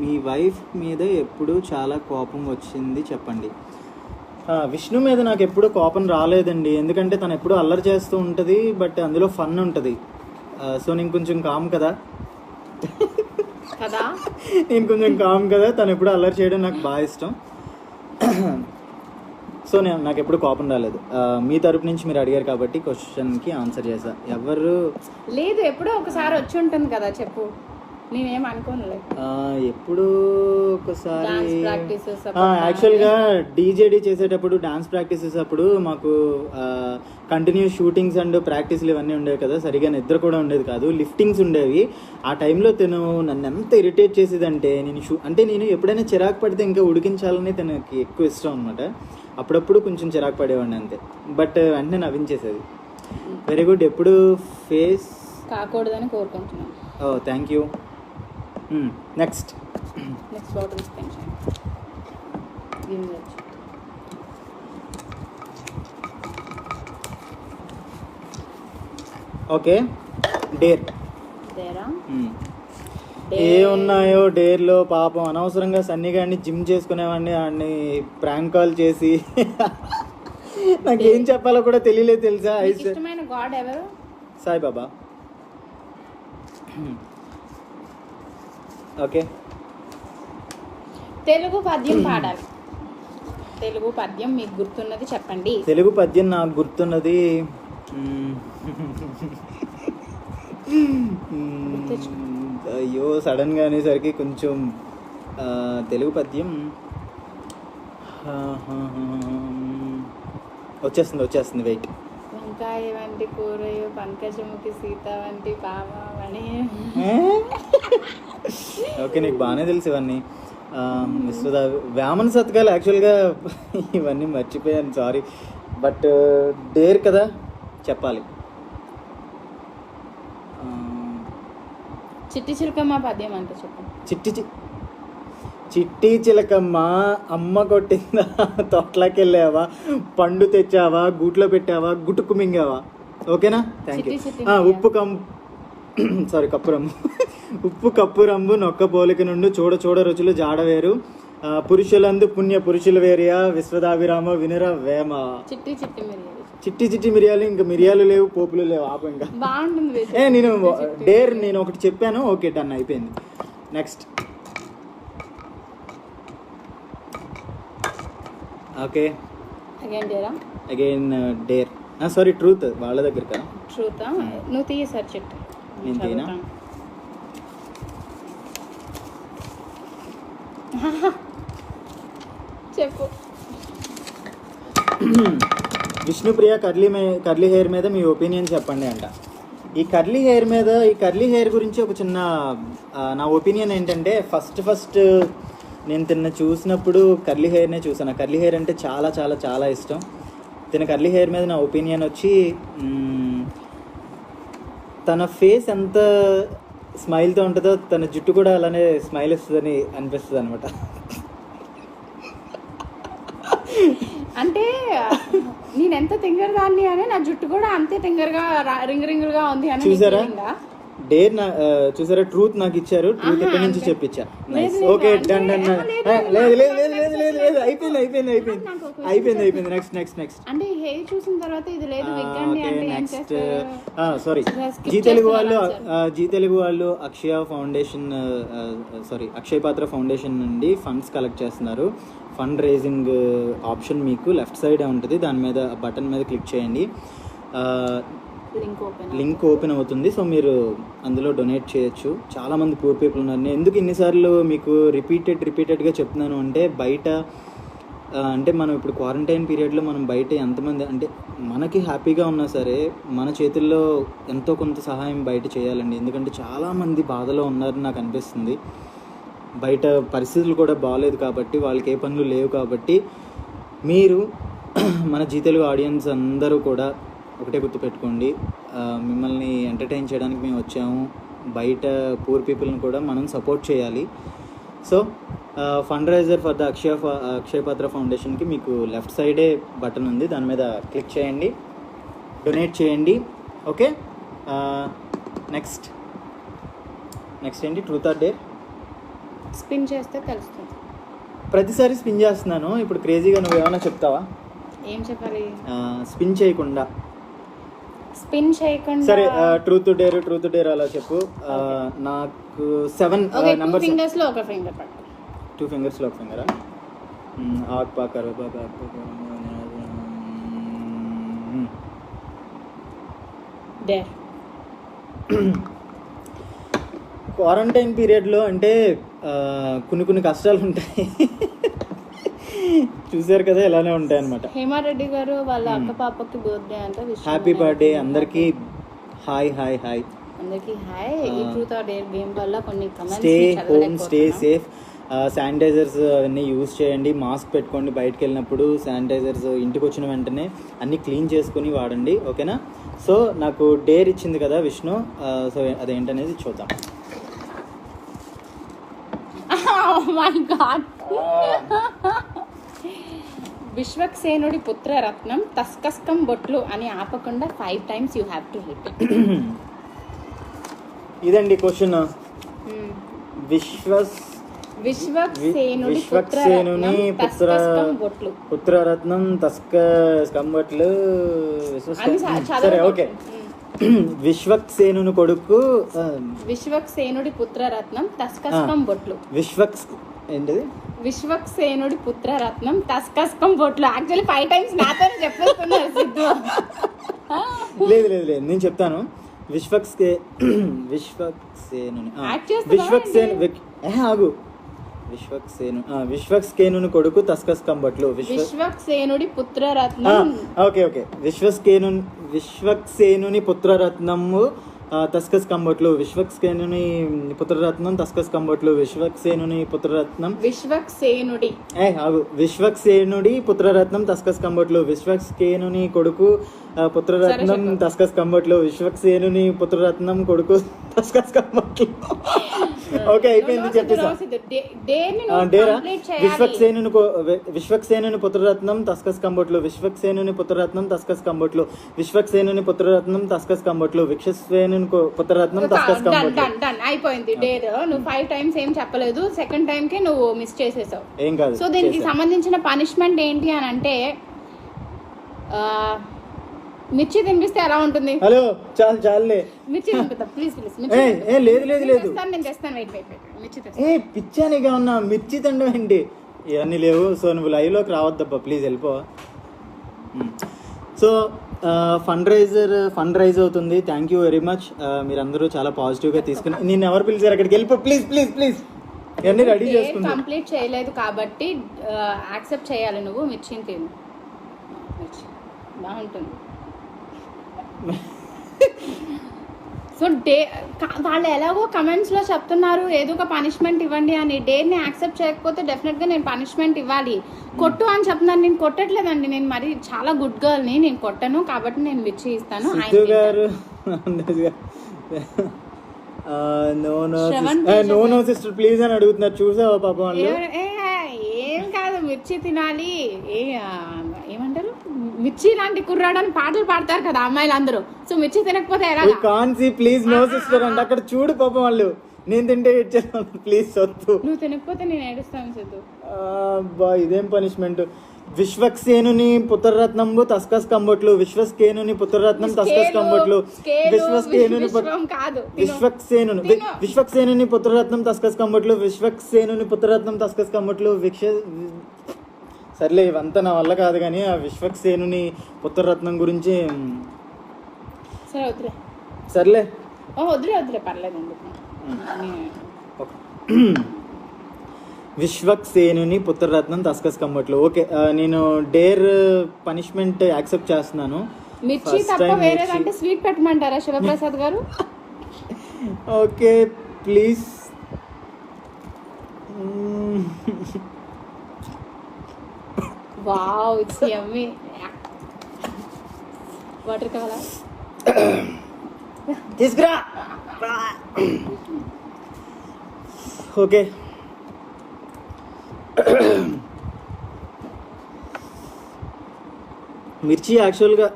S1: మీ వైఫ్ మీద ఎప్పుడు చాలా కోపం వచ్చింది చెప్పండి. విష్ణు మీద నాకు ఎప్పుడు కోపం రాలేదండి. ఎందుకంటే తను ఎప్పుడు అల్లరి చేస్తూ ఉంటుంది, బట్ అందులో ఫన్ ఉంటుంది. సో నేను కొంచెం కామ్ కదా. తను ఎప్పుడు అల్లరి చేయడం నాకు బాగా ఇష్టం. సో నాకు ఎప్పుడు కోపం రాలేదు. మీ తరపు నుంచి మీరు అడిగారు కాబట్టి క్వశ్చన్కి ఆన్సర్ చేశా. ఎవరు
S2: లేదు, ఎప్పుడో ఒకసారి వచ్చి ఉంటుంది కదా. చెప్పు. నేనేం అనుకోనులే.
S1: ఎప్పుడు ఒకసారి
S2: డాన్స్ ప్రాక్టీసెస్
S1: యాక్చువల్గా డీజేడీ చేసేటప్పుడు డాన్స్ ప్రాక్టీసెస్ అప్పుడు మాకు కంటిన్యూస్ షూటింగ్స్ అండ్ ప్రాక్టీస్లు ఇవన్నీ ఉండేవి కదా, సరిగా నిద్ర కూడా ఉండేది కాదు, లిఫ్టింగ్స్ ఉండేవి. ఆ టైంలో తను నన్ను ఎంత ఇరిటేట్ చేసేదంటే నేను ఎప్పుడైనా చిరాకు పడితే ఇంకా ఉడికించాలని తనకి ఎక్కువ ఇష్టం అనమాట. అప్పుడప్పుడు కొంచెం చిరాకు పడేవాడిని అంతే, బట్ వెంటనే నవ్వించేసేది. Very good. ఎప్పుడు ఫేస్
S2: కాకూడదని కోరుకుంటున్నాను.
S1: Thank you. నెక్స్ట్
S2: బాటిల్ పెన్షన్
S1: ఓకే. డేర్
S2: దేరా
S1: ఏ ఉన్నాయో డేర్లో పాపం అనవసరంగా సన్నీ గారిని జిమ్ చేసుకునేవాడిని, వాడిని ప్రాంక్ కాల్ చేసి నాకేం చెప్పాలో కూడా తెలియలేదు తెలుసా.
S2: ఇష్టమైన గాడ్ ఎవరు?
S1: సాయిబాబా. ఓకే.
S2: తెలుగు పద్యం పాడాలి. తెలుగు పద్యం మీకు గుర్తున్నది చెప్పండి.
S1: తెలుగు పద్యం నాకు గుర్తున్నది అయ్యో సడన్ గా అనేసరికి కొంచెం తెలుగు పద్యం వచ్చేస్తుంది వెయిట్.
S2: వంకాయ వంటి కూరయు పంకజముఖి సీత వంటి పావని.
S1: ఓకే, నీకు బాగానే తెలుసు ఇవన్నీ. వేమన శతకాలు యాక్చువల్గా ఇవన్నీ మర్చిపోయాను, సారీ. బట్ డేర్ కదా చెప్పాలి.
S2: చిట్టి చిలకమ్మ పద్యం అంటే చెప్పు.
S1: చిట్టి చిలకమ్మ అమ్మ కొట్టిందా, తోటలోకి వెళ్ళావా, పండు తెచ్చావా, గూట్లో పెట్టావా, గుట్టుకు మింగావా. ఓకేనా? Thank you. కప్పురంబు ఉప్పు కప్పు రంబు నొక్క పోలిక నుండి చూడ రుచులు జాడవేరు, పురుషులందు పుణ్య పురుషులు వేరియా, విశ్వదాభిరామ వినుర వేమ. చిట్టి మిరియాలు. ఇంకా మిరియాలు లేవు, పోపులు లేవు, ఆపు ఇంకా. నేను ఒకటి చెప్పాను. ఓకే, డన్, అయిపోయింది. Next. Okay, again dare. Sorry, truth. వాళ్ళ దగ్గర కదా.
S2: ట్రూత్ నువ్వు తీయ సార్ చెట్టు.
S1: నేను తీనా?
S2: చెప్పు.
S1: విష్ణుప్రియ కర్లీ హెయిర్ మీద మీ ఒపీనియన్ చెప్పండి అంట. ఈ కర్లీ హెయిర్ గురించి ఒక చిన్న నా ఒపీనియన్ ఏంటంటే, ఫస్ట్ నేను చూసినప్పుడు కర్లీ హెయిర్నే చూసాను. కర్లీ హెయిర్ అంటే చాలా చాలా చాలా ఇష్టం. కర్లీ హెయిర్ మీద నా ఒపీనియన్ వచ్చి, తన ఫేస్ ఎంత స్మైల్తో ఉంటుందో తన జుట్టు కూడా అలానే స్మైల్ ఇస్తుందని అనిపిస్తుంది అనమాట.
S2: అంటే నేను ఎంత తింగర్ దాన్ని అని నా జుట్టు కూడా అంతే తింగర్గా రింగులుగా ఉంది అని.
S1: చూసారా డేర్ చూసారా, ట్రూత్ నాకు ఇచ్చారు. ట్రూత్ ఎక్కడి నుంచి చెప్పించా. Okay, done. లేదు, అయిపోయింది. నెక్స్ట్.
S2: అంటే హెయిర్ చూసిన తర్వాత ఇది లేదు.
S1: నెక్స్ట్, సారీ, జీ తెలుగు వాళ్ళు అక్షయ పాత్ర ఫౌండేషన్ నుండి ఫండ్స్ కలెక్ట్ చేస్తున్నారు. ఫండ్ రేజింగ్ ఆప్షన్ మీకు లెఫ్ట్ సైడ్ ఉంటుంది. దాని మీద బటన్ మీద క్లిక్ చేయండి, లింక్ ఓపెన్ అవుతుంది. సో మీరు అందులో డొనేట్ చేయొచ్చు. చాలామంది పూర్ పీపుల్ ఉన్నారు. నేను ఎందుకు ఇన్నిసార్లు మీకు రిపీటెడ్గా చెప్తున్నాను అంటే, బయట అంటే మనం ఇప్పుడు క్వారంటైన్ పీరియడ్లో మనం బయట ఎంతమంది, అంటే మనకి హ్యాపీగా ఉన్నా సరే మన చేతుల్లో ఎంతో కొంత సహాయం బయట చేయాలండి. ఎందుకంటే చాలామంది బాధలో ఉన్నారని నాకు అనిపిస్తుంది. బయట పరిస్థితులు కూడా బాగాలేదు కాబట్టి, వాళ్ళకి ఏ పనులు లేవు కాబట్టి, మీరు మన జీ తెలుగు ఆడియన్స్ అందరూ కూడా ఒకటే గుర్తుపెట్టుకోండి, మిమ్మల్ని ఎంటర్టైన్ చేయడానికి మేము వచ్చాము. బయట పూర్ పీపుల్ని కూడా మనం సపోర్ట్ చేయాలి. So fundraiser for the Akshaya Patra ఫౌండేషన్కి మీకు లెఫ్ట్ సైడే బటన్ ఉంది, దాని మీద క్లిక్ చేయండి, డొనేట్ చేయండి. ఓకే, నెక్స్ట్ ఏంటి? Truth or dare?
S2: స్పిన్ చేస్తే తెలుస్తుంది.
S1: ప్రతిసారి స్పిన్ చేస్తున్నాను. ఇప్పుడు క్రేజీగా నువ్వు ఏమైనా చెప్తావా?
S2: ఏం చెప్పాలి?
S1: స్పిన్ చేయకుండా. సరే, ట్రూత్ డేర్ అలా చెప్పు. నాకు 7 నంబర్స్.
S2: 2 ఫింగర్స్ లో ఒక ఫింగర్ పట్టు.
S1: 2 ఫింగర్స్ లో ఒక ఫింగరా? క్వారంటైన్ పీరియడ్లో అంటే కొన్ని కష్టాలు ఉంటాయి. చూసారు కదా, ఎలానే ఉంటాయి అనమాట.
S2: హేమారెడ్డి గారు వాళ్ళ అక్క పాపకి బర్త్డే అంట.
S1: హ్యాపీ బర్త్డే అందరికీ. హాయ్ హాయ్ హాయ్
S2: అందరికీ హాయ్. ఈ ట్రూత్ ఆర్ డేర్ గేమ్ వల్ల కొన్ని
S1: stay home, stay
S2: comments
S1: safe. Sanitizers అన్నీ యూజ్ చేయండి, మాస్క్ పెట్టుకోండి బయటకు వెళ్ళినప్పుడు. శానిటైజర్స్ ఇంటికి వచ్చిన వెంటనే అన్నీ క్లీన్ చేసుకుని వాడండి, ఓకేనా? సో నాకు డేర్ ఇచ్చింది కదా విష్ణు, సో అదేంటనేది చూద్దాం.
S2: My God. విశ్వక్సేనుడి పుత్రరత్నం తస్కస్కం బొట్లు అని ఆపకుండా 5 times you have to repeat.
S1: ఇదండి క్వశ్చన్.
S2: విశ్వక్సేనుడి
S1: విశ్వక్సేనుని
S2: తస్కస్కం బొట్లు.
S1: పుత్రరత్నం తస్కంబట్లు. సరే ఓకే. విశ్వక్సేనుని కొడుకు
S2: విశ్వక్సేనుడి పుత్రరత్నం తస్కస్కం బొట్లు.
S1: ఏంటిది?
S2: విశ్వక్సేనుడి పుత్రరత్నం తస్కస్కం బొట్లు. యాక్చువల్లీ 5 times నాతో చెప్పేస్తున్నారు సిద్ధు.
S1: లేదు లేదు లేదు, నేను చెప్తాను. ఆగు. విశ్వక్సేనుని కొడుకు తస్కస్కంబట్లు.
S2: విశ్వక్సేనుడి పుత్రరత్నం.
S1: Okay okay. విశ్వక్సేనుని పుత్రరత్నము తస్కస్కంబట్లు. విశ్వక్సేనుని పుత్రరత్నం తస్కస్కంబట్లు. విశ్వక్సేనుని పుత్రరత్నం. ఆగు. విశ్వక్సేనుడి పుత్రరత్నం తస్కస్కంబట్లు. విశ్వక్సేనుని కొడుకు పుత్రరత్నం తస్కస్కంబట్లు. విశ్వక్సేనుని పుత్రరత్నం కొడుకు తస్కస్కంబట్లు. ఓకే అయిపోయింది, చెప్పేసా. డేరా. విశ్వక్సేనుని పుత్రరత్నం తస్కస్కంబట్లు. విశ్వక్సేనుని పుత్రరత్నం తస్కస్కంబట్లు. విశ్వక్సేనుని పుత్రరత్నం తస్కస్కంబట్లు. విశ్వక్సేనుని పుత్రరత్నం తస్కస్కంబట్లు.
S2: అయిపోయింది డేర్. నువ్వు 5 times ఏం చెప్పలేదు, సెకండ్ టైం కే నువ్వు మిస్ చేసేసావు.
S1: ఏం కాదు.
S2: సో దీనికి సంబంధించిన పనిష్మెంట్ ఏంటి అని అంటే, మిర్చి తినిపిస్తే ఎలా ఉంటుంది?
S1: హలో చాలే.
S2: మిర్చి తినిపిస్తా ప్లీజ్ ప్లీజ్.
S1: లేదు లేదు లేదు,
S2: నేను తెస్తాను. వెయిట్ మిర్చి
S1: పిచ్చానిగా ఉన్నా. మిర్చి తినడం ఏంటి? ఇవన్నీ లేవు. సో నువ్వు లైవ్లోకి రావద్దబ్బా ప్లీజ్, వెళ్ళిపో. సో ఫండ్ రైజ్ అవుతుంది. Thank you very much. మీరందరూ చాలా పాజిటివ్గా తీసుకుని. నేను ఎవరు పిలిచారు అక్కడికి? వెళ్ళిపో ప్లీజ్ ప్లీజ్ ప్లీజ్. ఇవన్నీ రెడీ చేసుకుని
S2: కంప్లీట్ చేయలేదు కాబట్టి యాక్సెప్ట్ చేయాలి. నువ్వు మిర్చిని తిను, మిర్చి బాగుంటుంది. సో వాళ్ళు ఎలాగో కమెంట్స్లో చెప్తున్నారు ఏదో ఒక పనిష్మెంట్ ఇవ్వండి అని. డేని యాక్సెప్ట్ చేయకపోతే డెఫినెట్గా నేను పనిష్మెంట్ ఇవ్వాలి. కొట్టు అని చెప్తున్నాను. నేను కొట్టట్లేదండి, నేను మరి చాలా గుడ్ గర్ల్ని, నేను కొట్టను కాబట్టి నేను మిర్చి ఇస్తాను.
S1: నో సిస్టర్ ప్లీజ్ అని అడుగుతున్నారు. చూసావా పాపం వాళ్ళు.
S2: ఏం కాదు, మిర్చి తినాలి. ఏమంటారు, మిర్చి లాంటి కుర్రాడని పాటలు పాడతారు కదా అమ్మాయిలు అందరూ. సో మిర్చి తినకపోతే ఎలా?
S1: ప్లీజ్ నో సిస్టర్ అంటే అక్కడ చూడు పాపం వాళ్ళు. నేను తింటే ప్లీజ్ వద్దు.
S2: నువ్వు తినకపోతే నేను ఏడుస్తాను సిద్ధు.
S1: ఇదేం పనిష్మెంట్? విశ్వక్సేనుని పుత్రరత్నంబు తస్కస్కంబట్లు. విశ్వక్సేనుని పుత్రరత్నం తస్కస్కంబట్లు. విశ్వక్సేనుని పుత్రరత్నం తస్కస్కంబట్లు. విశ్వక్సేనుని పుత్రరత్నం తస్కస్కంబట్లు. సర్లే, ఇవంతా నా వల్ల కాదు కానీ ఆ విశ్వక్సేనుని పుత్రరత్నం గురించి సర్లే
S2: వదిలే పర్లేదు.
S1: విశ్వక్సేనుని పుత్రరత్నం తస్కస్కంబట్లు. ఓకే, నేను డేర్ పనిష్మెంట్ యాక్సెప్ట్ చేస్తున్నాను.
S2: మిర్చి తప్ప వేరేదంటే స్వీట్ పెట్టమంటారా శివప్రసాద్ గారు?
S1: Okay please.
S2: Wow, it's yummy. Water కావాలా?
S1: తీసుకురా. ఓకే, మిర్చి యాక్చువల్గా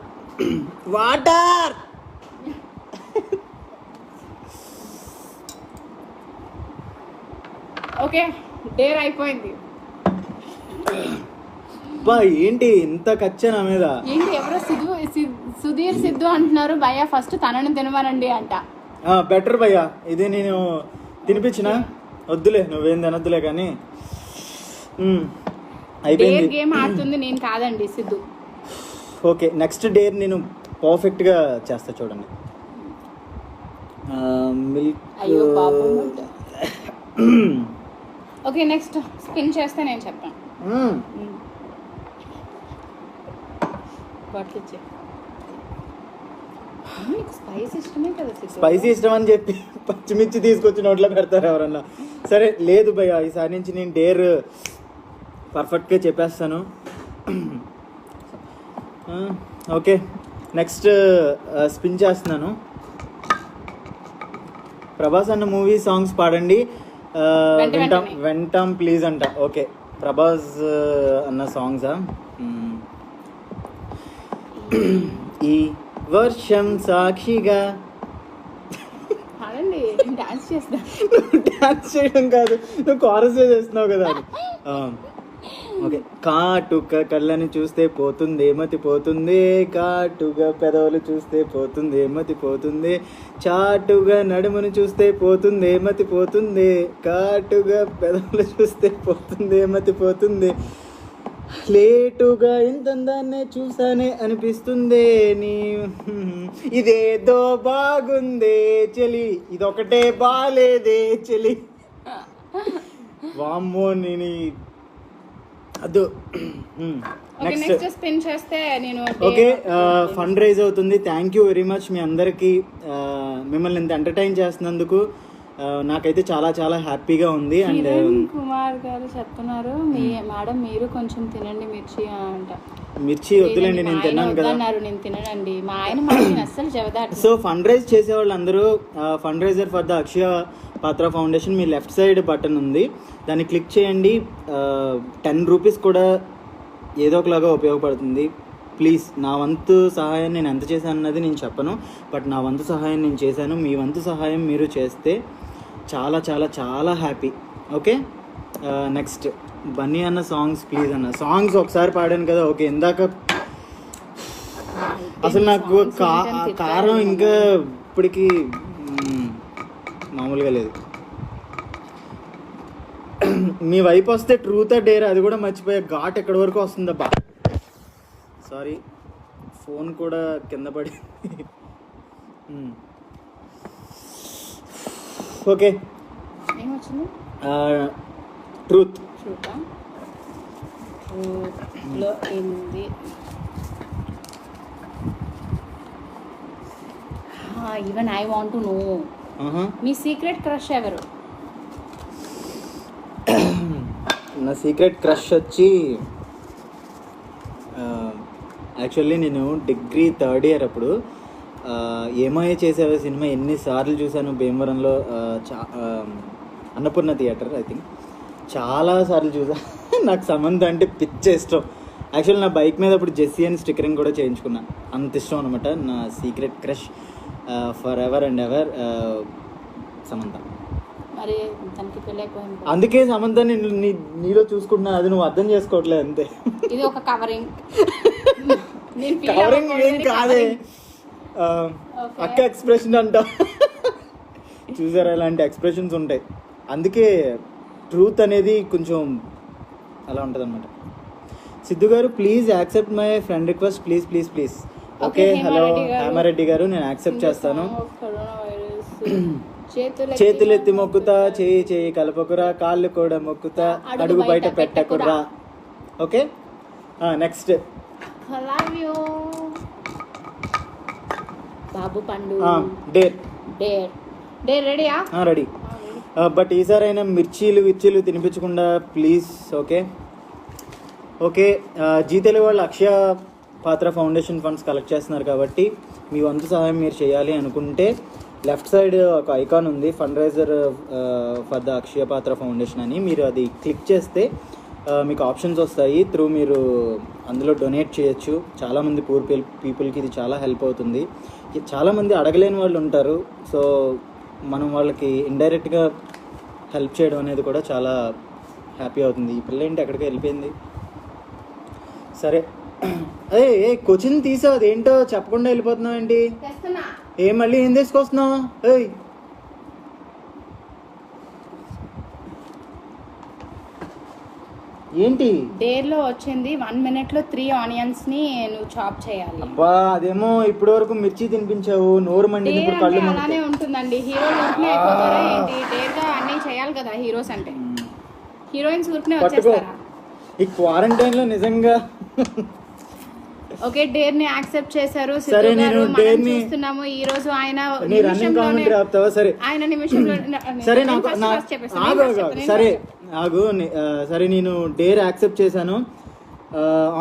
S1: వాటర్.
S2: ఓకే, డేర్ అయిపోయింది.
S1: ఏంటి ఇంత కచ్చా నా మీద?
S2: ఏంటి ఎవరో సుధీర్ సిద్ధు అంటున్నారు. భయ్యా ఫస్ట్ తనని తినమనండి అంట.
S1: బెటర్ భయ్యా, ఇది నేను తినిపించిన. వద్దులే, నువ్వేం తినొద్దులే కానీ.
S2: డేర్ గేమ్ ఆడుతుంది, నేను కాదండి సిద్ధు.
S1: ఓకే, నెక్స్ట్ డేర్ నేను పర్ఫెక్ట్గా చేస్తా చూడండి. మిల్క్
S2: అయ్యో పాపం. ఓకే నెక్స్ట్ స్పిన్ చేస్తే నేను చెప్తాను. బాటిల్ ఇచ్చే. మీకు స్పైస్ ఇష్టమే కదా సిద్ధు?
S1: స్పైసీ ఇష్టం అని చెప్పి పచ్చిమిర్చి తీసుకొచ్చి నోట్లో పెడతారు ఎవరన్నా. సరే లేదు భయ్య, ఈసారి నుంచి నేను డేర్ పర్ఫెక్ట్గా చెప్పేస్తాను. ఓకే నెక్స్ట్ స్పిన్ చేస్తున్నాను. ప్రభాస్ అన్న మూవీ సాంగ్స్ పాడండి. వెంటాం ప్లీజ్ అంట. ఓకే ప్రభాస్ అన్న సాంగ్సా? ఈ వర్షం సాక్షిగా.
S2: డాన్స్ చేస్తా.
S1: డాన్స్ చేయడం కాదు, నువ్వు కోరస్ చేస్తున్నావు కదా అది. ఓకే. కాటుక కళ్ళని చూస్తే పోతుంది మతి పోతుంది, కాటుగా పెదవులు చూస్తే పోతుంది మతి పోతుంది, చాటుగా నడుమును చూస్తే పోతుంది మతి పోతుంది, కాటుగా పెదవులు చూస్తే పోతుంది మతి పోతుంది, లేటుగా ఇంతందాన్నే చూసానే అనిపిస్తుంది, నీ ఇదేదో బాగుందే చలి, ఇదొకటే బాలేదే చలి. వామ్మో నేను అదు.
S2: నెక్స్ట్ స్పిన్ చేస్తే నేను.
S1: ఓకే ఫండ్ రైజ్ అవుతుంది. థ్యాంక్ యూ వెరీ మచ్ మీ అందరికీ. మిమ్మల్ని ఇంత ఎంటర్టైన్ చేస్తున్నందుకు నాకైతే చాలా చాలా హ్యాపీగా ఉంది. అండ్
S2: కుమార్ గారు చెప్తున్నారు మేడం మీరు కొంచెం తినండి మిర్చి అంట.
S1: మిర్చి వద్దులేండి, నేను తిన్నాను కదా.
S2: నేను తిననండి, మా ఆయన అస్సలు చెబుతాడు. సో
S1: ఫండ్ రైజ్ చేసే వాళ్ళందరూ fund raiser for the Akshaya Patra foundation me left side button ఉంది, దాన్ని క్లిక్ చేయండి. 10 రూపీస్ కూడా ఏదో ఒకలాగా ఉపయోగపడుతుంది. ప్లీజ్ నా వంతు సహాయం నేను ఎంత చేశాను అన్నది నేను చెప్పను, బట్ నా వంతు సహాయం నేను చేశాను. మీ వంతు సహాయం మీరు చేస్తే చాలా చాలా చాలా హ్యాపీ. ఓకే నెక్స్ట్ బన్నీ అన్న సాంగ్స్ ప్లీజ్ అన్న. సాంగ్స్ ఒకసారి పాడాను కదా. ఓకే ఇందాక అసలు నాకు కారం ఇంకా ఇప్పటికి మామూలుగా లేదు. మీ వైపు వస్తే ట్రూత్ డేర్ అది కూడా మర్చిపోయా. ఘాట్ ఎక్కడి వరకు వస్తుందబ్బా. సారీ ఫోన్ కూడా కింద పడి. ఓకే
S2: ఏమొచ్చింది?
S1: ట్రూత్.
S2: ట్రూత్లో ఏంది? Even I want to know. Me secret crush ఎవరు?
S1: నా సీక్రెట్ క్రష్ వచ్చి యాక్చువల్లీ నేను డిగ్రీ 3rd ఇయర్ అప్పుడు ఏమయ్య చేసేవే సినిమా ఎన్నిసార్లు చూశాను భీమవరంలో. అన్నపూర్ణ థియేటర్ ఐ థింక్ చాలాసార్లు చూసా. నాకు సమంత అంటే పిచ్చ ఇష్టం. యాక్చువల్లీ నా బైక్ మీద అప్పుడు జెస్సీ అని స్టిక్కరింగ్ కూడా చేయించుకున్నా, అంత ఇష్టం అనమాట. నా secret crush for ever and ever Samantha.
S2: మరి తనకి పెళ్ళైపోయింది,
S1: అందుకే సమంత నీలో చూసుకుంటున్నా. అది నువ్వు అర్థం చేసుకోవట్లేదు అంతే.
S2: ఇది ఒక కవరింగ్.
S1: కవరింగ్ ఏం కాదే, అక్క ఎక్స్ప్రెషన్ అంట. చూసారా ఇలాంటి ఎక్స్ప్రెషన్స్ ఉంటాయి. అందుకే ట్రూత్ అనేది కొంచెం అలా ఉంటుంది అనమాట. సిద్ధు గారు please accept my friend request please please please. Okay hello Hema Reddy గారు నేను యాక్సెప్ట్ చేస్తాను. చేతులెత్తి మొక్కుతా, చేయి చేయి కలపకురా, కాళ్ళు కూడా మొక్కుతా, అడుగు బయట పెట్టకురా. Okay next
S2: Babu Pandu
S1: dare.
S2: Dare dare రెడీయా?
S1: రెడీ. బట్ ఈసారైనా మిర్చీలు తినిపించకుండా please. Okay okay Zee Telugu వాళ్ళు Akshaya Patra foundation funds collect చేస్తున్నారు కాబట్టి మీ వంతు సహాయం మీరు చేయాలి అనుకుంటే లెఫ్ట్ సైడ్ ఒక ఐకాన్ ఉంది fund raiser for the Akshaya Patra foundation అని. మీరు అది క్లిక్ చేస్తే మీకు ఆప్షన్స్ వస్తాయి. మీరు అందులో డొనేట్ చేయొచ్చు. చాలామంది పూర్ పీపుల్కి ఇది చాలా హెల్ప్ అవుతుంది. చాలామంది అడగలేని వాళ్ళు ఉంటారు. సో మనం వాళ్ళకి ఇండైరెక్ట్గా హెల్ప్ చేయడం అనేది కూడా చాలా హ్యాపీ అవుతుంది. ఈ పిల్ల ఏంటి ఎక్కడికి వెళ్ళిపోయింది? సరే అదే క్వశ్చన్ తీసావు, అదేంటో చెప్పకుండా వెళ్ళిపోతున్నావు ఏంటి? మళ్ళీ ఏం తీసుకొస్తున్నావు? ఏంటి
S2: డేర్ లో వచ్చింది 1 minute లో 3 ఆనియన్స్ ని నువ్వు చాప్ చేయాలి.
S1: అబ్బా అదేమో ఇప్పటి వరకు మిర్చి తినిపించావు, నోరు మండింది,
S2: డేర్
S1: ఇప్పుడు
S2: అంటే
S1: కళ్ళు
S2: అలానే ఉంటుందండి. హీరోలు ఊరికనే అయిపోతారా ఏంటి? డేర్ గా అన్ని చేయాలి కదా హీరోస్ అంటే. హీరోయిన్స్ ఊరికనే
S1: పట్టుకో.
S2: వచ్చేస్తారా?
S1: ఈ క్వారంటైన్ లో నిజంగా
S2: ఓకే డేర్ ని యాక్సెప్ట్ చేశారు
S1: సరే,
S2: సిద్ధు
S1: నేను
S2: గారు. మనం
S1: డేర్ ని-
S2: చూస్తున్నాము ఈ రోజు ఆయన
S1: నీ రన్నింగ్ కామెంటరీ ఆపుతావా? సరే
S2: ఆయన నిమిషంలో
S1: సరే
S2: నేను
S1: నాకు
S2: first
S1: నా-
S2: first చెప్పేస్తాను.
S1: ఆగు,
S2: నేను first
S1: ఆగు,
S2: చెప్తాను.
S1: సరే ఆగు సరే నేను డేర్ యాక్సెప్ట్ చేశాను.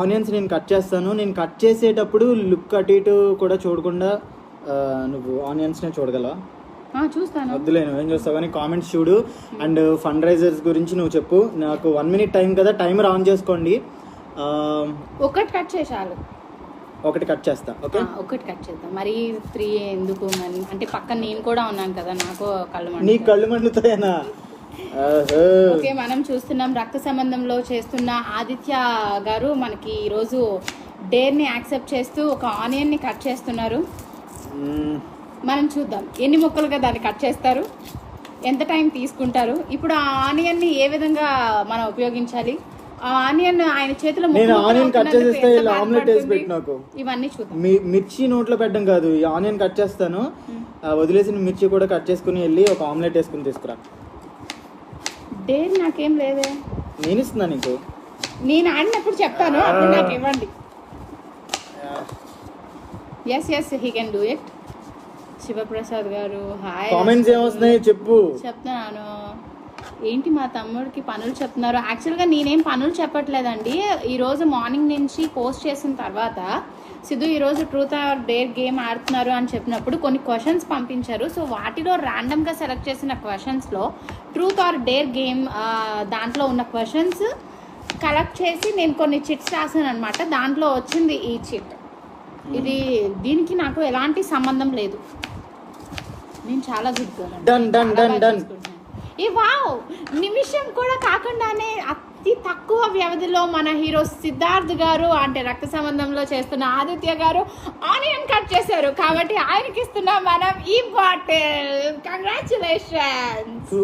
S1: ఆనియన్స్ నేను కట్ చేస్తాను. నేను కట్ చేసేటప్పుడు లుక్ అటు ఇటు కూడా చూడకుండా నువ్వు ఆనియన్స్నే చూడగలవా?
S2: చూస్తాను.
S1: వద్దులే నువ్వేం చూస్తావు కానీ కామెంట్స్ చూడు. అండ్ ఫండ్ రైజర్స్ గురించి నువ్వు చెప్పు. నాకు 1 minute టైం కదా, టైమర్ ఆన్ చేసుకోండి.
S2: ఒకటి కట్ చేసాలు.
S1: ఒకటి కట్ చేస్తా. ఓకే
S2: ఒకటి కట్ చేద్దాం. మరి 3 ఎందుకు మరి? అంటే పక్కన నేను కూడా ఉన్నాను కదా, నాకు కళ్ళు
S1: నీ
S2: మండుతాయి.
S1: కళ్ళు మండుతాయనా?
S2: ఓకే మనం చూస్తున్నాం రక్త సంబంధంలో చేస్తున్న ఆదిత్య గారు మనకి ఈరోజు డేర్ ని యాక్సెప్ట్ చేస్తూ ఒక ఆనియన్ ని కట్ చేస్తున్నారు. మనం చూద్దాం ఎన్ని ముక్కలుగా దాన్ని కట్ చేస్తారు, ఎంత టైం తీసుకుంటారు. ఇప్పుడు ఆ ఆనియన్ ని ఏ విధంగా మనం ఉపయోగించాలి, ఆ ఆనియన్ ఆయన చేతిలో
S1: నేను ఆనియన్ కట్
S2: ముక్కలు
S1: చేసేస్తే
S2: ఎంత
S1: ఇలా ఆమ్లెట్ వేసి
S2: బాధపడుతుంది?
S1: పెట్టు నాకు.
S2: ఇవన్నీ చూద్దాం.
S1: మిర్చి నోట్లో పెట్టడం కాదు, ఈ ఆనియన్ కట్ చేస్తాను. వదిలేసిన మిర్చి కూడా కట్ చేసుకుని వెళ్ళి ఒక ఆమ్లెట్ వేసుకుని తీసుకురా.
S2: డేర్ నాకేం లేదే,
S1: నేను ఇస్తున్నా నీకు.
S2: నేను ఆడినప్పుడు చెప్తాను, అప్పుడు నాకు ఇవ్వండి. Yes he can do it. Shivprasad గారు హాయ్.
S1: కామెంట్స్ ఏమొస్తున్నాయి చెప్పు.
S2: చెప్తున్నాను ఏంటి మా తమ్ముడికి పనులు చెప్తున్నారు. యాక్చువల్గా నేనేం పనులు చెప్పట్లేదండి. ఈరోజు మార్నింగ్ నుంచి పోస్ట్ చేసిన తర్వాత సిద్ధు ఈరోజు ట్రూత్ ఆర్ డేర్ గేమ్ ఆడుతున్నారు అని చెప్పినప్పుడు కొన్ని క్వశ్చన్స్ పంపించారు. సో వాటిలో ర్యాండమ్గా సెలెక్ట్ చేసిన క్వశ్చన్స్లో ట్రూత్ ఆర్ డేర్ గేమ్ దాంట్లో ఉన్న క్వశ్చన్స్ కలెక్ట్ చేసి నేను కొన్ని చిట్స్ రాసాను అనమాట. దాంట్లో వచ్చింది ఈ చిట్. ఇది దీనికి నాకు ఎలాంటి సంబంధం లేదు. నేను చాలా
S1: Done.
S2: ఈ వావ్ నిమిషం కూడా కాకుండానే అతి తక్కువ వ్యవధిలో మన హీరో సిద్ధార్థ్ గారు అంటే రక్త సంబంధంలో చేస్తున్న ఆదిత్య గారు ఆనియన్ కట్ చేశారు. కాబట్టి ఆయనకి ఇస్తున్నాం మనం ఈ bottle. Congratulations.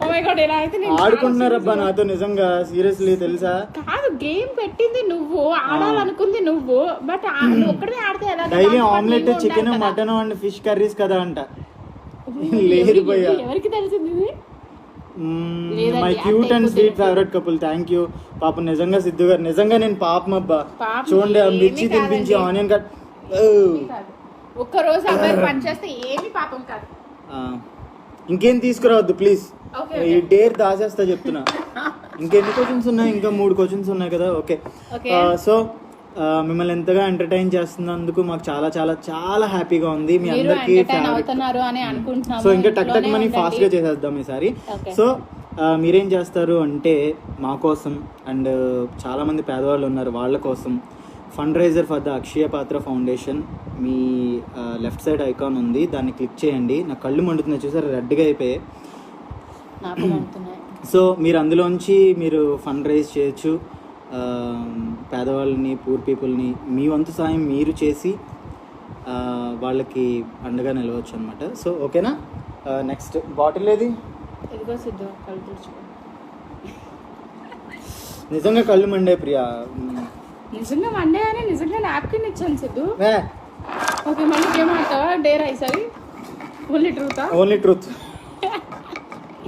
S2: Oh my god ఇలా అయితే నేను
S1: ఆడుకుంటున్నారబ్బా నాతో నిజంగా సీరియస్లీ తెలుసా?
S2: కాదు గేమ్ పెట్టింది నువ్వు, ఆడాలనుకుంది నువ్వు, బట్ నువ్వు ఒక్కడే ఆడితే ఎలా?
S1: Daily omelette, chicken, mutton and fish curries కదా అంట. లేదు భయ్యా.
S2: ఎవరికి తెలిసింది ఇది?
S1: My cute and sweet favourite couple. Thank you. పాపం నిజంగా సిద్ధు గారు నిజంగా నేను పాపం అబ్బా.
S2: పాపం
S1: చూడండి ఆ
S2: ఏమీ
S1: మిర్చి తినిపించి
S2: కాదండి.
S1: Onion cut.
S2: ఒక్క రోజు అబ్బాయి పని చేస్తే ఏమి పాపం కాదు.
S1: ఇంకేం తీసుకురావద్దు ప్లీజ్.
S2: Okay,
S1: ఈ డేర్ దాచేస్తా చెప్తున్నా. ఇంకెన్ని క్వశ్చన్స్ ఉన్నాయి? ఇంకా 3 క్వశ్చన్స్ ఉన్నాయి కదా. ఓకే సో మిమ్మల్ని ఎంతగా ఎంటర్టైన్ చేస్తున్నందుకు మాకు చాలా చాలా చాలా హ్యాపీగా ఉంది. మీ
S2: మీరు
S1: అందరికీ
S2: ఎంటర్టైన్ అవుతున్నారు అని అనుకుంటున్నాము.
S1: సో ఇంకా టక్
S2: ఇంట్లోనే
S1: మనీ
S2: ఉండండి.
S1: ఫాస్ట్ గా చేసేద్దాం ఈసారి.
S2: Okay.
S1: సో మీరేం చేస్తారు అంటే మా కోసం అండ్ చాలా మంది పేదవాళ్ళు ఉన్నారు వాళ్ళ కోసం fund raiser for the Akshaya Patra foundation. Me left side icon ఉంది, దాన్ని క్లిక్ చేయండి. నా కళ్ళు మండుతున్నాయి చూసారు, రెడ్గా అయిపోయాయి.
S2: నాకు మండుతున్నాయి.
S1: సో మీరు అందులోంచి మీరు ఫండ్ రైజ్ చేయొచ్చు. పేదవాళ్ళని, పూర్ పీపుల్ని మీ వంతు సాయం మీరు చేసి వాళ్ళకి అండగా నిలవచ్చు అనమాట. సో ఓకేనా? నెక్స్ట్ బాటిల్ ఏది?
S2: ఇదిగో సిద్ధు కళ్ళు తుడుచుకో.
S1: నిజంగా కళ్ళు మండే ప్రియా.
S2: నిజంగా మండే అని నిజంగా నాప్కిన్ ఇచ్చాను సిద్ధు.
S1: ఏ,
S2: ఓకే మళ్ళీ గేమ్ ఆడతావా? డేర్ అయ్యి ఓన్లీ ట్రూతా?
S1: Only truth.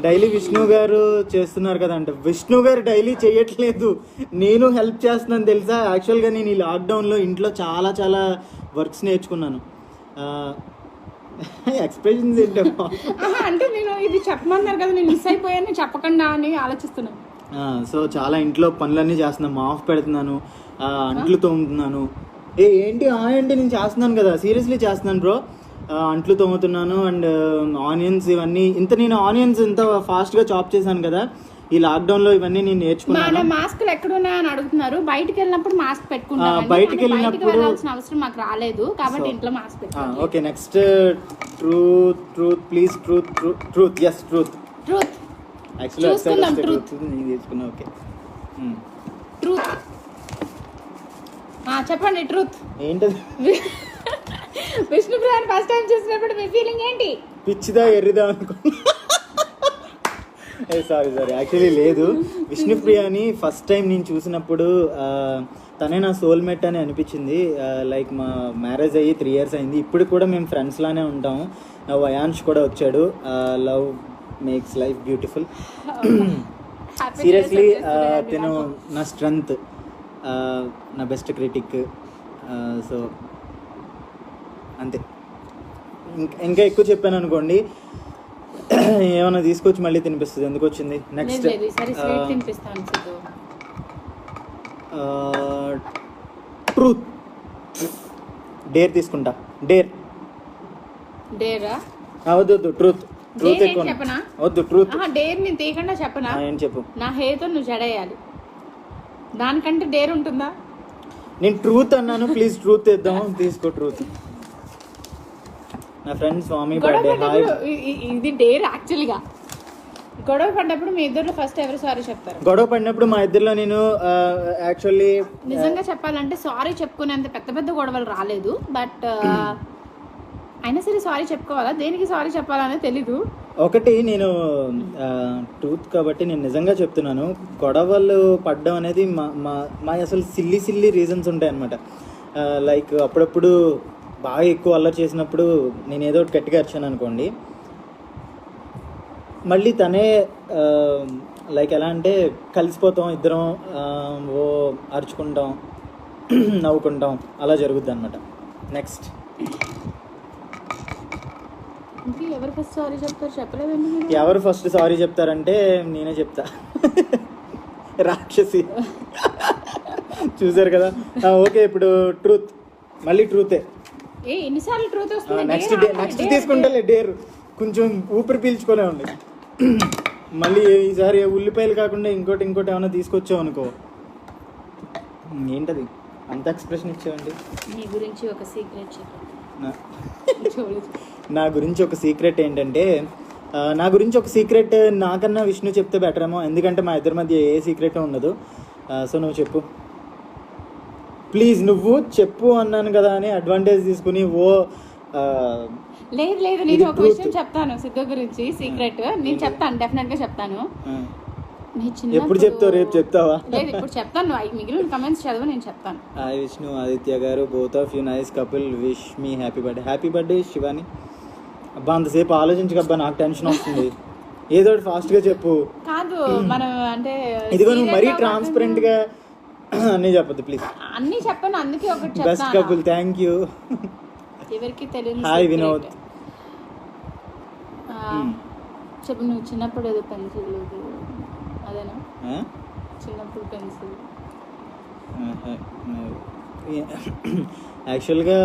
S1: డైలీ విష్ణు గారు చేస్తున్నారు కదా అంటే విష్ణు గారు డైలీ చేయట్లేదు, నేను హెల్ప్ చేస్తున్నాను తెలుసా. యాక్చువల్గా నేను ఈ లాక్డౌన్లో ఇంట్లో చాలా చాలా వర్క్స్ నేర్చుకున్నాను. ఎక్స్ప్రెషన్స్ ఏంటో
S2: అంటే నేను ఇది చెప్పమన్నారు కదా, నేను మిస్ అయిపోయాను చెప్పకుండా అని ఆలోచిస్తున్నాను.
S1: సో చాలా ఇంట్లో పనులన్నీ చేస్తున్నాను. మాఫ్ పెడుతున్నాను, అంట్లు తోముతున్నాను. ఏంటి నేను చేస్తున్నాను కదా, సీరియస్లీ చేస్తున్నాను బ్రో. అంట్లు తోముతున్నాను అండ్ ఆనియన్స్ ఇవన్నీ. నేను ఆనియన్స్ ఇంత ఫాస్ట్గా చాప్ చేశాను కదా ఈ లాక్డౌన్లో, ఇవన్నీ నేను నేర్చుకున్నాను.
S2: మాస్కులు ఎక్కడున్నాయి అని అడుగుతున్నారు. బయటికి వెళ్ళినప్పుడు మాస్క్ పెట్టుకుంటాను.
S1: బయటికి వెళ్ళినప్పుడు
S2: వెళ్ళాల్సిన అవసరం మాకు రాలేదు కాబట్టి ఇంట్లో మాస్క్ పెట్టుకుంటాను.
S1: Okay next truth please. Truth yes truth.
S2: చూసుకుందాం, truth.
S1: నేను తీసుకున్నా. ఓకే
S2: ట్రూత్ చెప్పండి. ట్రూత్
S1: ఏంటది?
S2: విష్ణుప్రియాని ఫస్ట్ టైం చూసినప్పుడు మీ ఫీలింగ్ ఏంటి?
S1: పిచ్చిదా ఎర్రిదా అనుకున్నా. సారీ యాక్చువల్లీ లేదు. విష్ణుప్రియని ఫస్ట్ టైం నేను చూసినప్పుడు తనే నా సోల్మేట్ అని అనిపించింది. లైక్ మా మ్యారేజ్ అయ్యి 3 years అయింది. ఇప్పుడు కూడా మేము ఫ్రెండ్స్ లానే ఉంటాము. వయాంష్ కూడా వచ్చాడు. Love makes life beautiful. Seriously తిను నా స్ట్రెంగ్త్, నా బెస్ట్ క్రిటిక్. సో అంతే. ఇంకా ఎక్కువ చెప్పాను అనుకోండి, ఏమైనా తీసుకొచ్చి మళ్ళీ తినిపిస్తుంది. ఎందుకు వచ్చింది నెక్స్ట్ ట్రూత్. డేర్ తీసుకుంటా. వద్దు ట్రూత్ ఎక్కువ వద్దు. ట్రూత్
S2: డేర్ నేను తీయకుండా చెప్పనా?
S1: ఏం చెప్పు.
S2: నా హెయిర్తో నువ్వు జడేయాలి. దానికంటే డేర్ ఉంటుందా?
S1: నేను ట్రూత్ అన్నాను, ప్లీజ్ ట్రూత్ ఇద్దాము. తీసుకో ట్రూత్. నా ఫ్రెండ్ స్వామి బర్త్డే.
S2: ఇది డేర్. యాక్చువల్గా గొడవ పడినప్పుడు మీ ఇద్దరు ఫస్ట్ ఎవరు సారీ చెప్తారు?
S1: గొడవ పడినప్పుడు మా ఇద్దరిలో నేను యాక్చువల్లీ
S2: నిజంగా చెప్పాలంటే సారీ చెప్పుకునేంత పెద్ద గొడవలు రాలేదు. బట్ అయినా సరే సారీ చెప్పుకోవాలా, దేనికి సారీ చెప్పాలనే తెలీదు.
S1: ఒకటి నేను ట్రూత్ కాబట్టి నేను నిజంగా చెప్తున్నాను, గొడవలు పడ్డం అనేది మా అసలు సిల్లీ రీజన్స్ ఉంటాయి అన్నమాట. లైక్ అప్పుడప్పుడు బాగా ఎక్కువ అల్లరి చేసినప్పుడు నేను ఏదో ఒకటి గట్టిగా అరిచాను అనుకోండి, మళ్ళీ తనే లైక్ ఎలా అంటే కలిసిపోతాం ఇద్దరం, ఓ అరుచుకుంటాం, నవ్వుకుంటాం, అలా జరుగుద్ది అనమాట. నెక్స్ట్
S2: ఎవరు ఫస్ట్ సారీ చెప్తారు? చెప్పలేదండి.
S1: ఎవరు ఫస్ట్ సారీ చెప్తారంటే నేనే చెప్తా. రాక్షసి. చూసారు కదా. ఓకే, ఇప్పుడు ట్రూత్. మళ్ళీ ట్రూతే.
S2: ఎన్నిసార్లు ట్రూత్ వస్తుంది?
S1: నెక్స్ట్ తీసుకుంటే డేర్. కొంచెం ఊపిరి పీల్చుకోలే ఉంది. మళ్ళీ ఈసారి ఉల్లిపాయలు కాకుండా ఇంకోటి ఏమైనా తీసుకొచ్చావు అనుకో. ఏంటది అంత ఎక్స్ప్రెషన్ ఇచ్చావండి?
S2: నీ గురించి ఒక సీక్రెట్ చెప్పు.
S1: నా గురించి ఒక సీక్రెట్ ఏంటంటే, నా గురించి ఒక సీక్రెట్ నాకన్నా విష్ణు చెప్తే బెటర్ ఏమో, ఎందుకంటే మా ఇద్దరి మధ్య ఏ సీక్రెట్ ఉండదు. సో నువ్వు చెప్పు ప్లీజ్. నువ్వు చెప్పు అన్నాను కదా అని అడ్వాంటేజ్ తీసుకుని
S2: లేదు నేను ఒక విషయం చెప్తాను సిద్ధు గురించి సీక్రెట్. నేను చెప్తాను, డెఫినెట్ గా చెప్తాను.
S1: ఎప్పుడు చెప్తావు? రేపు చెప్తావా?
S2: లేదు, ఇప్పుడు చెప్తాను. మిగిలిన కమెంట్స్ చదువు, నేను చెప్తాను.
S1: హాయ్ విష్ణు, ఆదిత్య గారు, both of you nice couple, wish me happy birthday. Happy birthday Shivani. అబ్బా అంతసేపు ఆలోచించకబ్బా, నాకు టెన్షన్ వస్తుంది. ఏదో ఫాస్ట్ గా చెప్పు.
S2: కాదు మనం అంటే
S1: ఇదిగో నువ్వు మరీ ట్రాన్స్పరెంట్ గా అన్నీ చెప్పదు ప్లీజ్.
S2: అన్ని చెప్పను, అందుకే ఒకటి చెప్తాను.
S1: Best couple, thank you.
S2: ఎవరికి తెలియదు.
S1: హాయ్ వినోద్.
S2: చెప్పు, నువ్వు చిన్నప్పుడు ఏదో పెన్సిల్ అదేనా? చిన్నప్పుడు పెన్సిల్
S1: యాక్చువల్గా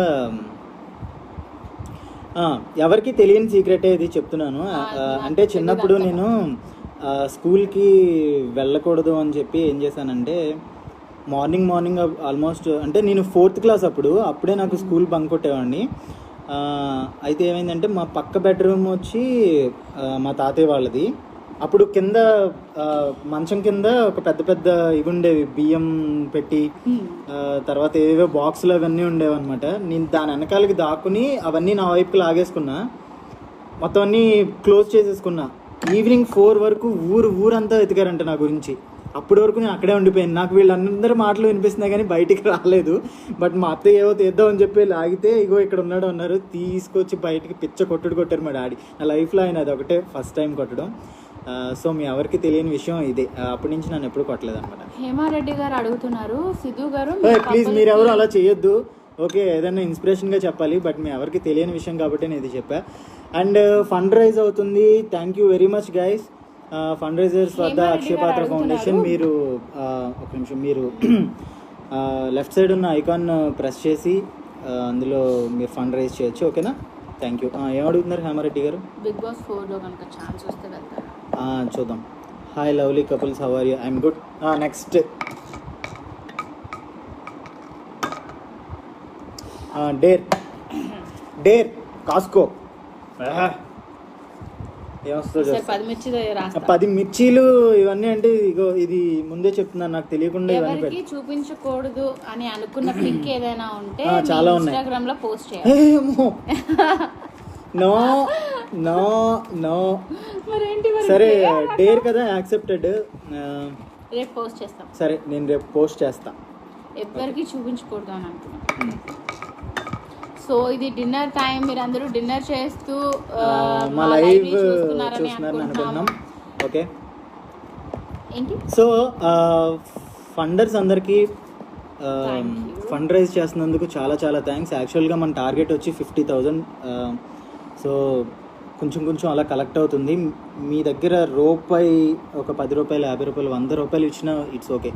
S1: ఎవరికి తెలియని సీక్రెట్ ఇది చెప్తున్నాను. అంటే చిన్నప్పుడు నేను స్కూల్కి వెళ్ళకూడదు అని చెప్పి ఏం చేశానంటే, మార్నింగ్ ఆల్మోస్ట్ అంటే నేను 4th క్లాస్ అప్పుడే నాకు స్కూల్ బంక్ కొట్టేవాడిని. అయితే ఏమైందంటే, మా పక్క బెడ్రూమ్ వచ్చి మా తాతయ్య వాళ్ళది. అప్పుడు కింద మంచం కింద ఒక పెద్ద ఇవి ఉండేవి, బియ్యం పెట్టి, తర్వాత ఏవేవో బాక్సులు అవన్నీ ఉండేవి అనమాట. నేను దాని వెనకాలకి దాక్కుని అవన్నీ నా వైపుకి లాగేసుకున్నా, మొత్తం అన్నీ క్లోజ్ చేసేసుకున్నా. ఈవినింగ్ 4 వరకు ఊరంతా వెతికారంట నా గురించి. అప్పటి వరకు నేను అక్కడే ఉండిపోయాను. నాకు వీళ్ళందరి మాటలు వినిపిస్తున్నాయి కానీ బయటికి రాలేదు. బట్ మా అత్తయ్య ఏవో తీద్దామని చెప్పి లాగితే, ఇగో ఇక్కడ ఉన్నాడు అన్నారు. తీసుకొచ్చి బయటికి కొట్టారు మా డాడీ. నా లైఫ్లో ఆయన అది ఒకటే ఫస్ట్ టైం కొట్టడం. సో మీ ఎవరికి తెలియని విషయం ఇదే. అప్పటి నుంచి నన్ను ఎప్పుడు కొట్టలేదు అనమాట.
S2: హేమారెడ్డి గారు అడుగుతున్నారు, సిద్ధు గారు
S1: ప్లీజ్ మీరెవరు అలా చేయొద్దు. ఓకే, ఏదైనా ఇన్స్పిరేషన్గా చెప్పాలి, బట్ మీ ఎవరికి తెలియని విషయం కాబట్టి నేను ఇది చెప్పా. అండ్ ఫండ్ రైజ్ అవుతుంది. Thank you very much guys. Fund raisers for the Akshaya Patra foundation. మీరు ఒక నిమిషం, మీరు లెఫ్ట్ సైడ్ ఉన్న ఐకాన్ ప్రెస్ చేసి అందులో మీరు ఫండ్ రైజ్ చేయొచ్చు. ఓకేనా? Thank you. ఏం అడుగుతున్నారు హేమారెడ్డి గారు?
S2: బిగ్ బాస్ 4లో కనుక ఛాన్స్ వస్తే వెళ్తారా?
S1: చూద్దాం. Hi lovely couples, how are you? I'm good. Next dare కాస్కో. ఏమొస్తుంది? 10 మిర్చీలు ఇవన్నీ. అంటే ఇగో ఇది ముందే చెప్తున్నాను, నాకు తెలియకుండా
S2: ఎవరికి చూపించకూడదు అని అనుకున్న పిక్ ఏదైనా ఉంటే
S1: చాలా ఉన్నాయి.
S2: ఇన్‌స్టాగ్రామ్ లో పోస్ట్ చేయాలి.
S1: No no no.
S2: మరేంటి మరి?
S1: సరే
S2: dare
S1: డేర్ కదా, యాక్సెప్టెడ్.
S2: రేపు పోస్ట్ చేస్తాం.
S1: సరే నేను రేపు పోస్ట్ చేస్తా.
S2: ఎవ్వరికి చూపించకూడదు అని అనుకున్నాను. సో ఇది డిన్నర్ టైం, మీరు అందరూ డిన్నర్ చేస్తూ
S1: మా లైవ్ చూస్తున్నారని అనుకుంటున్నాం. ఓకే
S2: ఏంటి?
S1: సో ఫండర్స్ అందరికీ ఫండ్ రైజ్ చేస్తున్నందుకు చాలా చాలా థ్యాంక్స్. యాక్చువల్గా మన టార్గెట్ వచ్చి 50,000. సో కొంచెం అలా కలెక్ట్ అవుతుంది. మీ దగ్గర రూపాయి, ఒక 10 రూపాయలు, 50 రూపాయలు, 100 రూపాయలు ఇచ్చినా ఇట్స్ ఓకే.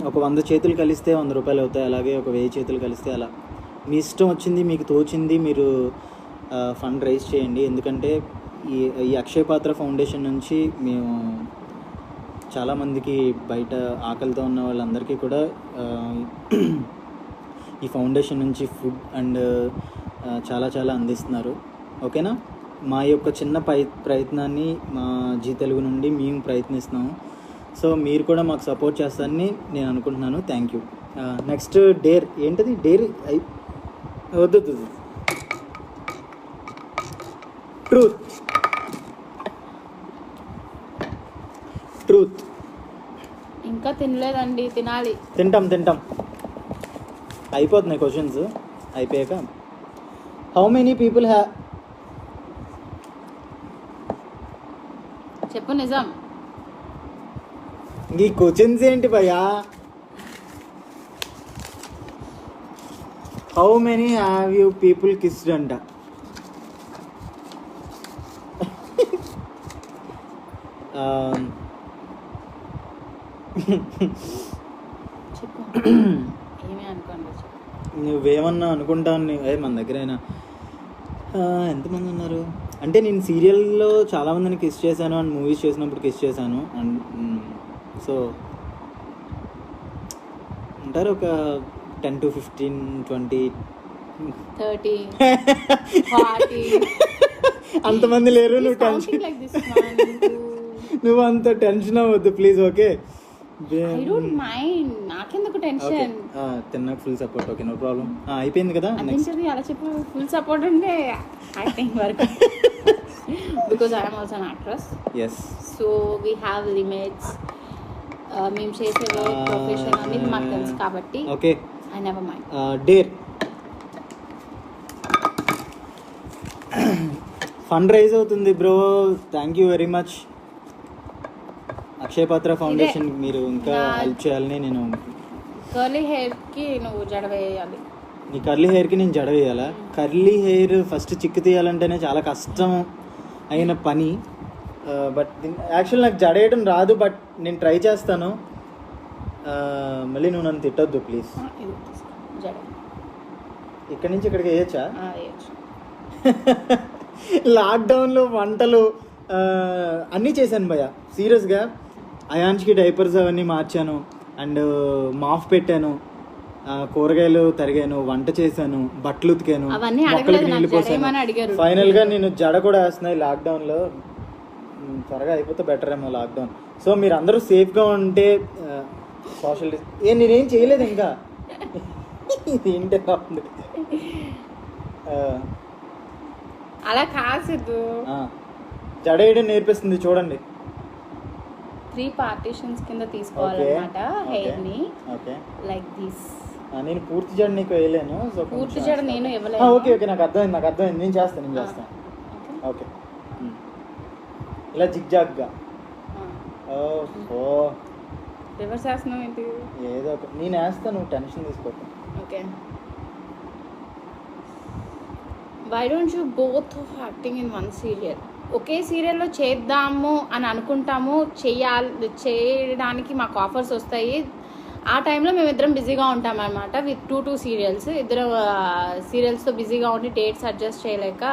S1: ఒక 100 చేతులు కలిస్తే 100 రూపాయలు అవుతాయి. అలాగే ఒక 1000 చేతులు కలిస్తే అలా మీ ఇష్టం వచ్చింది, మీకు తోచింది మీరు ఫండ్ రైజ్ చేయండి. ఎందుకంటే ఈ అక్షయ పాత్ర ఫౌండేషన్ నుంచి మేము చాలామందికి బయట ఆకలితో ఉన్న వాళ్ళందరికీ కూడా ఈ ఫౌండేషన్ నుంచి ఫుడ్ అండ్ చాలా చాలా అందిస్తున్నారు. ఓకేనా? మా యొక్క చిన్న ప్రయత్నాన్ని మా జీ తెలుగు నుండి మేము ప్రయత్నిస్తున్నాము. సో మీరు కూడా మాకు సపోర్ట్ చేస్తారని నేను అనుకుంటున్నాను. Thank you. నెక్స్ట్ డేర్ ఏంటది? డేర్ వద్దు. ట్రూత్
S2: ఇంకా తినలేదండి, తినాలి.
S1: తింటాం. అయిపోతున్నాయి క్వశ్చన్స్. అయిపోయాక హౌ మెనీ పీపుల్
S2: చెప్పు నిజం.
S1: ఈ క్వశ్చన్స్ ఏంటి భయ్యా? How many have you people kissed అంట.
S2: చెప్పు. ఏమీ అనుకోండి.
S1: నువ్వేమన్నా అనుకుంటాను. మన దగ్గర అయినా ఎంతమంది ఉన్నారు అంటే, నేను సీరియల్లో చాలామందిని కిస్ చేశాను అండ్ మూవీస్ చేసినప్పుడు కిస్ చేశాను. అండ్ సో ఉంటారు ఒక 10 to 15, 20,
S2: 30, 40.
S1: అంతమంది లేరు. నువ్వు అంత టెన్షన్ అవ్వద్దు please. Okay,
S2: I don't mind. నాకెందుకు టెన్షన్?
S1: తిన్నాక full support. Okay, no problem. అయిపోయింది కదా.
S2: అదేంటది అలా చెప్పు? ఫుల్ సపోర్ట్ అంటే యాక్టింగ్ వరకు. Because I'm also an actress.
S1: Yes.
S2: So we have limits. మేము చేసే ప్రొఫెషన్ అనేది మాకు తెలుసు కాబట్టి
S1: okay,
S2: I never mind.
S1: There fund raise అవుతుంది bro. Thank you very much. Akshaya Patra foundation మీరు ఇంకా హెల్ప్ చేయాలని నేను.
S2: కర్లీ హెయిర్కి నువ్వు జడ వేయాలి.
S1: నీ కర్లీ హెయిర్కి నేను జడ వేయాలా? కర్లీ హెయిర్ ఫస్ట్ చిక్కు తీయాలంటేనే చాలా కష్టం అయిన పని. బట్ యాక్చువల్ నాకు జడ వేయడం రాదు, బట్ నేను ట్రై చేస్తాను. మళ్ళీ నువ్వు నన్ను తిట్టొద్దు ప్లీజ్.
S2: జడ
S1: ఇక్కడి నుంచి ఇక్కడికి వేయచ్చా?
S2: వేయచ్చు.
S1: లాక్డౌన్లో వంటలు అన్నీ చేశాను భయ్య, సీరియస్గా. అయాన్స్కి డైపర్స్ అవన్నీ మార్చాను, అండ్ మాఫ్ పెట్టాను, కూరగాయలు తరిగాను, వంట చేశాను, బట్టలు ఉతికాను, మొక్కలకి నీళ్ళు పోసాను. ఫైనల్గా నేను జడ కూడా వేస్తున్నాయి లాక్డౌన్లో. త్వరగా అయిపోతే బెటర్ ఏమో లాక్డౌన్. సో మీరు అందరూ సేఫ్గా ఉంటే సోషల్ నేనేం చేయలేదు ఇంకా. ఏంటి
S2: అలా కాదు,
S1: జడ వేయడం నేర్పిస్తుంది చూడండి.
S2: 3 పార్టీషన్స్ కింద తీసుకోవాలన్నమాట హెయిర్ ని. Like this.
S1: నేను పూర్తి జడ నీకు వేయలేను. సో
S2: పూర్తి జడ నేను ఇవ్వలేను.
S1: ఓకే, నాకు అర్థమైంది. నేను చేస్తాను. ఓకే, ఇలా జిగ్జాగ్గా. ఓహో,
S2: రివర్స్ చేస్తున్నావు ఏంటి?
S1: ఏదో ఒక నేను వేస్తాను, నువ్వు టెన్షన్ తీసుకోకు.
S2: Okay. Why don't you both of acting in one serial? ఒకే సీరియల్లో చేద్దాము అని అనుకుంటాము, చేయడానికి మాకు ఆఫర్స్ వస్తాయి. ఆ టైంలో మేమిద్దరం బిజీగా ఉంటాం అనమాట. With 2 serials. ఇద్దరు సీరియల్స్తో బిజీగా ఉండి డేట్స్ అడ్జస్ట్ చేయలేక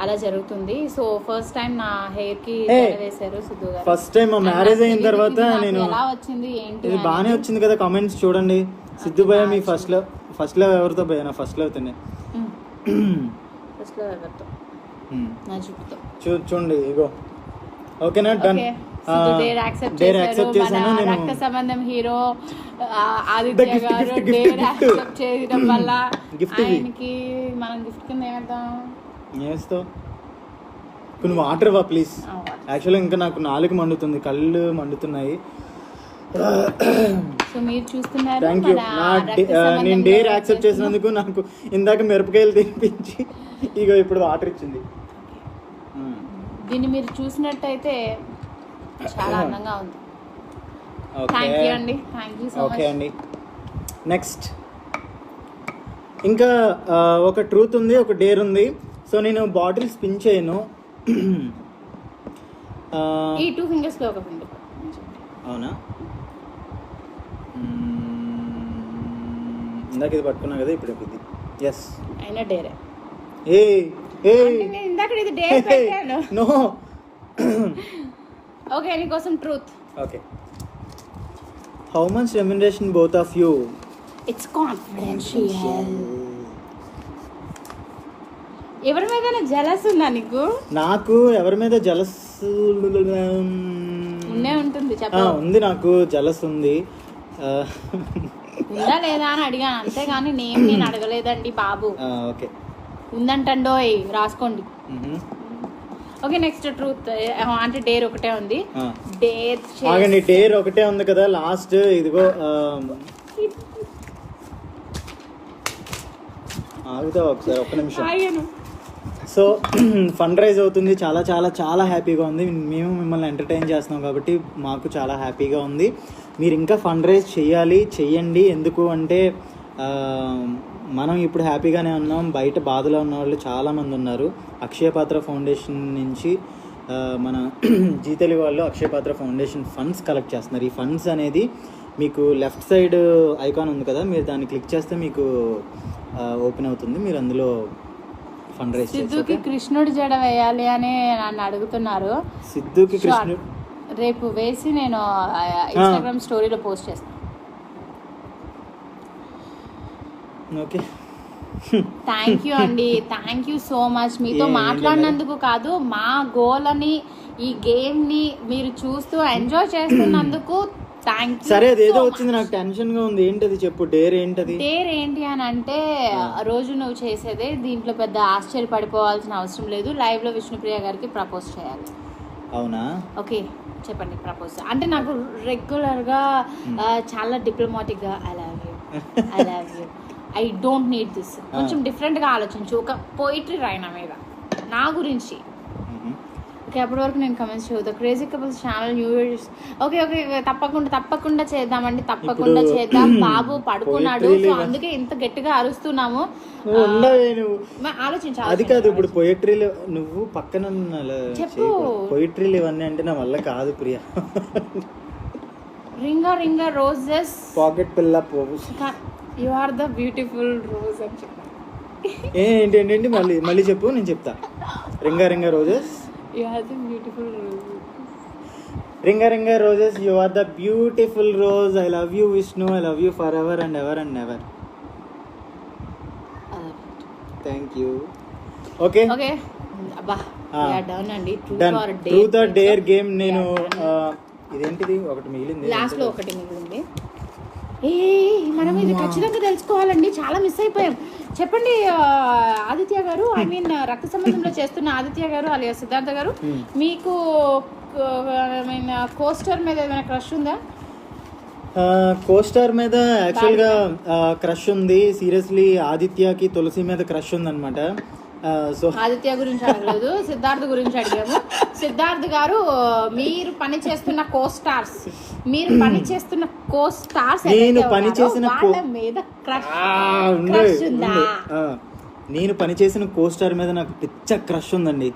S2: అలా జరుగుతుంది. సో ఫస్ట్ టైం నా హెయిర్ కి వేసారు సిద్ధు గారు.
S1: ఫస్ట్ టైం మ్యారేజ్ అయిన తర్వాత నేను
S2: ఎలా వచ్చింది ఏంటి?
S1: ఇది బాగానే వచ్చింది కదా. కామెంట్స్ చూడండి. సిద్ధు భయ్య మీ ఫస్ట్ లవ్ ఎవరితో భయ్య? నా ఫస్ట్ లవ్ తినే.
S2: ఫస్ట్ లవ్ ఎవరితో? నా జుట్టుతో.
S1: చూడండి ఇగో. ఓకేనా? డన్.
S2: డేర్ యాక్సెప్ట్ చేశాను. రక్త సంబంధం హీరో ఆదిత్య గారు డేర్ యాక్సెప్ట్ చేయడం వల్ల ఆయనకి మనం గిఫ్ట్ కింద ఏమేద్దాం?
S1: కొన్ని వాటర్ వా ప్లీజ్. యాక్చువల్గా ఇంకా నాకు నాలుగు మండుతుంది, కళ్ళు మండుతున్నాయి.
S2: సో మీరు చూస్తున్నారు
S1: థ్యాంక్ యూ. నేను డేర్ యాక్సెప్ట్ చేసినందుకు నాకు ఇందాక మిరపకాయలు తినిపించి ఇగో ఇప్పుడు వాటర్ ఇచ్చింది.
S2: దీన్ని మీరు చూసినట్టయితే చాలా అందంగా ఉంది. థ్యాంక్ యూ అండి, thank you so much.
S1: Okay అండి, నెక్స్ట్ ఇంకా ఒక ట్రూత్ ఉంది, ఒక డేర్ ఉంది. సో నేను బాటిల్ స్పిన్ చేయను.
S2: ఈ 2 fingers లో ఒక ఫింగర్.
S1: అవునా? ఇందాక ఇది పట్టుకున్నా కదా, ఇప్పుడు ఇది. ఎస్,
S2: అయినా డేరే. ఇందాక ఇది డేర్ పెట్టాను.
S1: నో.
S2: ఓకే, నీకోసం truth.
S1: Okay. How much remuneration both of you?
S2: It's confidential. ఎవరి మీద జలస్ ఉందా నీకు?
S1: నాకు ఎవరి మీద జలస్
S2: ఉంటుంది, చెప్పు.
S1: ఉంది, నాకు జలస్ ఉంది.
S2: ఉందా లేదా అని అడిగాను, అంతేగాని నేను అడగలేదండి బాబు.
S1: ఓకే,
S2: ఉందంటండోయ్, రాసుకోండి. Okay, next truth. అంటే డేర్ ఒకటే ఉంది.
S1: డేర్ ఒకటే ఉంది కదా. లాస్ట్ ఇదిగో ఆగుతావా ఒకసారి, ఒక్క నిమిషం. సో ఫండ్ రైజ్ అవుతుంది, చాలా చాలా చాలా హ్యాపీగా ఉంది. మేము మిమ్మల్ని ఎంటర్టైన్ చేస్తున్నాం కాబట్టి మాకు చాలా హ్యాపీగా ఉంది. మీరు ఇంకా ఫండ్ రైజ్ చెయ్యండి. ఎందుకు అంటే మనం ఇప్పుడు హ్యాపీగానే ఉన్నాం, బయట బాధలో ఉన్న వాళ్ళు చాలామంది ఉన్నారు. అక్షయపాత్ర ఫౌండేషన్ నుంచి మన జీ తెలుగు వాళ్ళు అక్షయపాత్ర ఫౌండేషన్ ఫండ్స్ కలెక్ట్ చేస్తున్నారు. ఈ ఫండ్స్ అనేది మీకు లెఫ్ట్ సైడ్ ఐకాన్ ఉంది కదా, మీరు దాన్ని క్లిక్ చేస్తే మీకు ఓపెన్ అవుతుంది. మీరు అందులో ఫండ్ రైజ్.
S2: సిద్ధుకి కృష్ణుడి జడ వేయాలి అని నన్ను అడుగుతున్నారు.
S1: సిద్ధుకి కృష్ణుడు
S2: రేపు వేసి నేను ఇన్స్టాగ్రామ్ స్టోరీలో పోస్ట్ చేస్తాను.
S1: ఓకే,
S2: థ్యాంక్ యూ అండి, థ్యాంక్ యూ సో మచ్. మీతో మాట్లాడినందుకు కాదు, మా గోల్ అని ఈ గేమ్ ని మీరు చూస్తూ ఎంజాయ్ చేస్తున్నందుకు థ్యాంక్ యూ.
S1: సరే, అదేదో వచ్చింది, నాకు టెన్షన్ గా ఉంది. ఏంటది చెప్పు, డేర్ ఏంటది?
S2: డేర్ ఏంటి అని అంటే, రోజు నువ్వు చేసేదే, దీంట్లో పెద్ద ఆశ్చర్యపడిపోవాల్సిన అవసరం లేదు. లైవ్ లో విష్ణుప్రియ గారికి ప్రపోజ్ చేయాలి.
S1: అవునా?
S2: ఓకే, చెప్పండి ప్రపోజ్. అంటే నాకు రెగ్యులర్ గా చాలా డిప్లొమాటిక్ గా I love you I don't need this, కొంచెం డిఫరెంట్ గా ఆలోచించు. ఒక పోయిటరీ రాయన మీద నా గురించి. ఓకే, అప్పటి వరకు నేను కమెంట్స్ చదువుతా. Crazy couples channel new years. Okay, తప్పకుండా చేద్దామండి, తప్పకుండా చేద్దాం. బాబు పడుకున్నాడు, సో అందుకే ఇంత గట్టిగా అరుస్తున్నాము. ఆలోచించాలి.
S1: అది కాదు, ఇప్పుడు పోయిటరీలు నువ్వు పక్కన
S2: చెప్పు.
S1: పోయిటరీలు ఇవన్నీ అంటే నా వల్ల కాదు ప్రియా.
S2: రింగా రోజెస్
S1: పాకెట్ పిల్ల పోవు.
S2: You are the beautiful rose అని చెప్పు.
S1: ఏంటి మళ్ళీ చెప్పు, నేను చెప్తా. Ring a roses,
S2: you are the beautiful rose.
S1: Ring a roses, you are the beautiful rose. I love you Vishnu, I love you for ever and ever and never. Thank you. Okay
S2: అబ్బా, done అండి.
S1: Truth or dare game. నేను ఇదేంటిది, ఒకటి మిగిలింది,
S2: last లో ఒకటి మిగిలింది. మనం ఇది ఖచ్చితంగా తెలుసుకోవాలండి, చాలా మిస్ అయిపోయాం. చెప్పండి ఆదిత్య గారు, ఐ మీన్ రక్త సంబంధంలో చేస్తున్న ఆదిత్య గారు అలియా సిద్ధార్థ గారు, మీకు కోస్టర్ మీద ఏదైనా క్రష్ ఉందా?
S1: కోస్టార్ మీద యాక్చువల్గా క్రష్ ఉంది. సీరియస్లీ ఆదిత్యకి తులసి మీద క్రష్ ఉందన్నమాట. సో
S2: ఆదిత్య గురించి అడగలేదు, సిద్ధార్థ్ గురించి అడిగాము. సిద్ధార్థ్ గారు, మీరు పని చేస్తున్న కోస్టార్స్
S1: నేను పనిచేసిన నేను పనిచేసిన కోస్టార్ మీద నాకు పిచ్చ క్రష్ ఉందండి.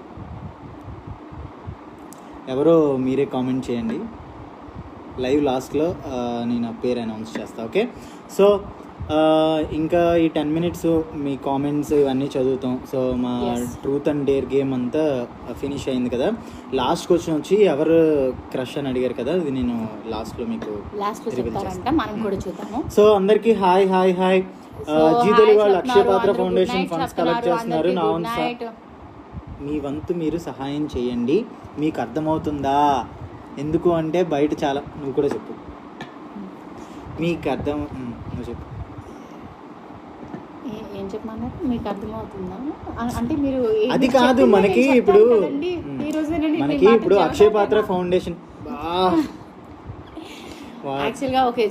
S1: ఎవరో మీరే కామెంట్ చేయండి. లైవ్ లాస్ట్లో నేను పేరు అనౌన్స్ చేస్తా. ఓకే, సో ఇంకా ఈ 10 minutes మీ కామెంట్స్ ఇవన్నీ చదువుతాం. సో మా ట్రూత్ అండ్ డేర్ గేమ్ అంతా ఫినిష్ అయింది కదా. లాస్ట్ క్వశ్చన్ వచ్చి ఎవరు క్రష్ అని అడిగారు కదా, అది నేను లాస్ట్లో మీకు
S2: మనం కూడా చూద్దాము.
S1: సో అందరికి హాయ్. జీ తెలుగు వాళ్ళు అక్షయపాత్ర ఫౌండేషన్ ఫండ్స్ కలెక్ట్ చేస్తున్నారు. నా మీ వంతు మీరు సహాయం చేయండి. మీకు అర్థమవుతుందా? ఎందుకు అంటే బయట చాలా, నువ్వు కూడా చెప్పు, మీకు అర్థం, నువ్వు చెప్పు.
S2: ఏం చెప్పమన్నారు? మీకు అర్థమవుతుందా అంటే మీరు
S1: అది కాదు, మనకి ఇప్పుడు మనకి ఇప్పుడు అక్షయ పాత్ర ఫౌండేషన్
S2: యాక్చువల్గా ఓకే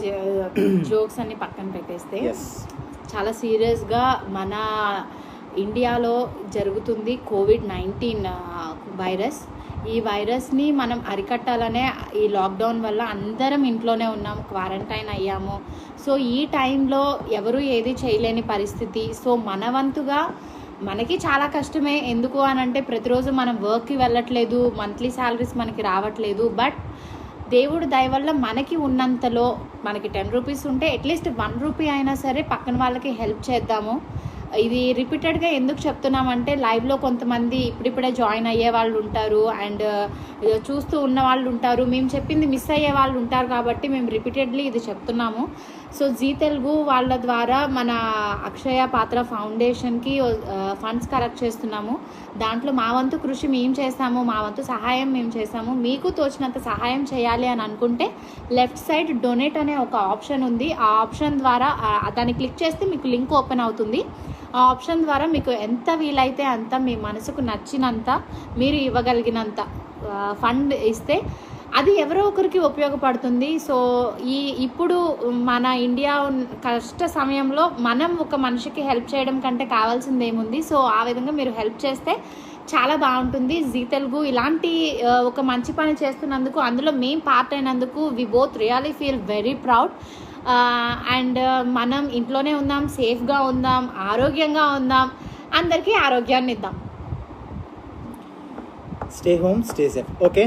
S2: జోక్స్ అన్ని పక్కన పెట్టేస్తే చాలా సీరియస్గా మన ఇండియాలో జరుగుతుంది కోవిడ్-19 వైరస్. ఈ వైరస్ని మనం అరికట్టాలనే ఈ లాక్డౌన్ వల్ల అందరం ఇంట్లోనే ఉన్నాము, క్వారంటైన్ అయ్యాము. సో ఈ టైంలో ఎవరు ఏది చేయలేని పరిస్థితి. సో మన వంతుగా మనకి చాలా కష్టమే. ఎందుకు అని అంటే ప్రతిరోజు మనం వర్క్కి వెళ్ళట్లేదు, మంత్లీ శాలరీస్ మనకి రావట్లేదు. బట్ దేవుడు దయ వల్ల మనకి ఉన్నంతలో మనకి 10 రూపీస్ ఉంటే అట్లీస్ట్ 1 రూపీ అయినా సరే పక్కన వాళ్ళకి హెల్ప్ చేద్దాము. ఇది రిపీటెడ్గా ఎందుకు చెప్తున్నామంటే లైవ్లో కొంతమంది ఇప్పుడిప్పుడే జాయిన్ అయ్యే వాళ్ళు ఉంటారు అండ్ చూస్తూ ఉన్న వాళ్ళు ఉంటారు, మేము చెప్పింది మిస్ అయ్యే వాళ్ళు ఉంటారు. కాబట్టి మేము రిపీటెడ్లీ ఇది చెప్తున్నాము. సో జీ తెలుగు వాళ్ళ ద్వారా మన అక్షయ పాత్ర ఫౌండేషన్కి ఫండ్స్ కలెక్ట్ చేస్తున్నాము. దాంట్లో మా వంతు కృషి మేము చేస్తాము, మా వంతు సహాయం మేము చేస్తాము. మీకు తోచినంత సహాయం చేయాలి అని అనుకుంటే లెఫ్ట్ సైడ్ డొనేట్ అనే ఒక ఆప్షన్ ఉంది. ఆ ఆప్షన్ ద్వారా దాన్ని క్లిక్ చేస్తే మీకు లింక్ ఓపెన్ అవుతుంది. ఆ ఆప్షన్ ద్వారా మీకు ఎంత వీలైతే అంత మీ మనసుకు నచ్చినంత మీరు ఇవ్వగలిగినంత ఫండ్ ఇస్తే అది ఎవరో ఒకరికి ఉపయోగపడుతుంది. సో ఇప్పుడు మన ఇండియా కష్ట సమయంలో మనం ఒక మనిషికి హెల్ప్ చేయడం కంటే కావాల్సింది ఏముంది. సో ఆ విధంగా మీరు హెల్ప్ చేస్తే చాలా బాగుంటుంది. జీ తెలుగు ఇలాంటి ఒక మంచి పని చేస్తున్నందుకు, అందులో మేము పార్ట్ అయినందుకు we both really feel very proud. And మనం ఇంట్లోనే ఉందాం, సేఫ్గా ఉందాం, ఆరోగ్యంగా ఉందాం, అందరికీ ఆరోగ్యాన్ని ఇద్దాం.
S1: Stay home, stay safe. Okay,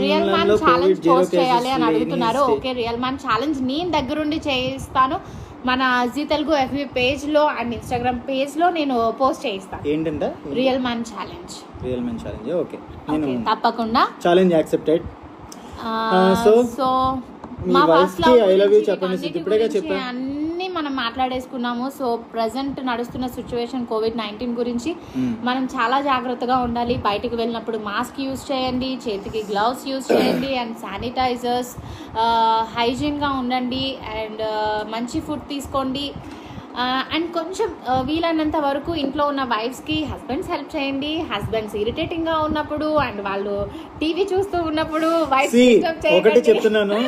S2: real man challenge post చేయాలి అని అడుగుతున్నారు. ఓకే, రియల్ మ్యాన్ ఛాలెంజ్ నేను దగ్గరుండి చేయిస్తాను. మన జీ తెలుగు FB పేజ్లో అండ్ ఇన్స్టాగ్రామ్ పేజ్లో నేను పోస్ట్ చేయిస్తాను.
S1: ఏంటంటే
S2: రియల్ మ్యాన్ ఛాలెంజ్.
S1: ఓకే,
S2: తప్పకుండా ఛాలెంజ్
S1: యాక్సెప్టెడ్.
S2: సో మా ఫస్ట్ అన్ని మనం మాట్లాడేసుకున్నాము. సో ప్రజెంట్ నడుస్తున్న సిచ్యువేషన్ కోవిడ్-19 గురించి మనం చాలా జాగ్రత్తగా ఉండాలి. బయటకు వెళ్ళినప్పుడు మాస్క్ యూజ్ చేయండి, చేతికి గ్లౌస్ యూజ్ చేయండి అండ్ శానిటైజర్స్, హైజీన్గా ఉండండి అండ్ మంచి ఫుడ్ తీసుకోండి. అండ్ కొంచెం వీలైనంత వరకు ఇంట్లో ఉన్న వైఫ్స్కి హస్బెండ్స్ హెల్ప్ చేయండి. హస్బెండ్స్ ఇరిటేటింగ్గా ఉన్నప్పుడు అండ్ వాళ్ళు టీవీ చూస్తూ ఉన్నప్పుడు
S1: ఒకటి చెప్తున్నాను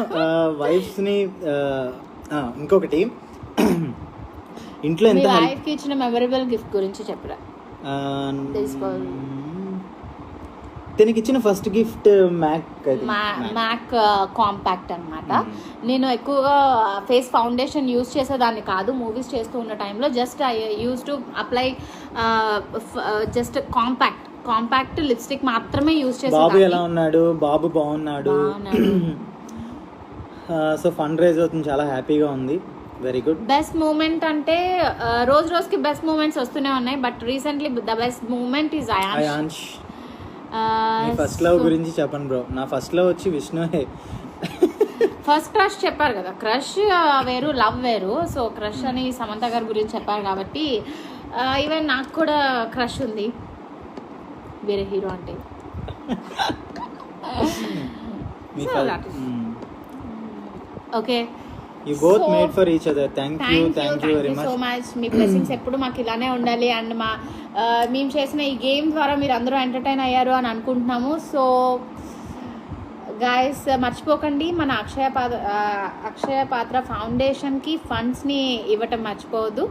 S1: వైఫ్స్ని. ఇంకొకటి ఇంట్లో ఎంత
S2: వైఫ్కి ఇచ్చిన మెమరబుల్ గిఫ్ట్ గురించి చెప్పరా?
S1: తనకి ఇచ్చిన ఫస్ట్ గిఫ్ట్
S2: మ్యాక్ కాంపాక్ట్ అనమాట. నేను ఎక్కువగా ఫేస్ ఫౌండేషన్ యూజ్ చేసేదాన్ని కాదు మూవీస్ చేస్తూ ఉన్న టైంలో. Just I use to apply just compact lipstick మాత్రమే యూజ్ చేసేదాన్ని.
S1: బాబు ఎలా ఉన్నాడు? బాబు బాగున్నాడు. సో ఫండ్ రైజ్ అవుతుంది, చాలా హ్యాపీగా ఉంది. Very good.
S2: బెస్ట్ మూమెంట్ అంటే రోజుకి బెస్ట్ మూమెంట్స్ వస్తూనే ఉన్నాయి. But recently the best moment is Ayansh.
S1: First love గురించి చెప్పండి బ్రో. నా ఫస్ట్ లవ్ వచ్చి విష్ణు.
S2: ఫస్ట్ క్రష్ చెప్పారు కదా, క్రష్ వేరు లవ్ వేరు. సో క్రష్ అని సమంత గారి గురించి చెప్పారు కాబట్టి ఈవెన్ నాకు కూడా క్రష్ ఉంది వేరే హీరో అంటే. Okay,
S1: You both made for each other. Thank you very much.
S2: So much. Me blessings ఎప్పుడు మాకు ఇలానే ఉండాలి. అండ్ మేము చేసిన ఈ గేమ్ ద్వారా మీరు అందరూ ఎంటర్టైన్ అయ్యారు అని అనుకుంటున్నాము. సో గాయస్ మర్చిపోకండి, మన అక్షయ పాత్ర ఫౌండేషన్కి ఫండ్స్ని ఇవ్వటం మర్చిపోవద్దు.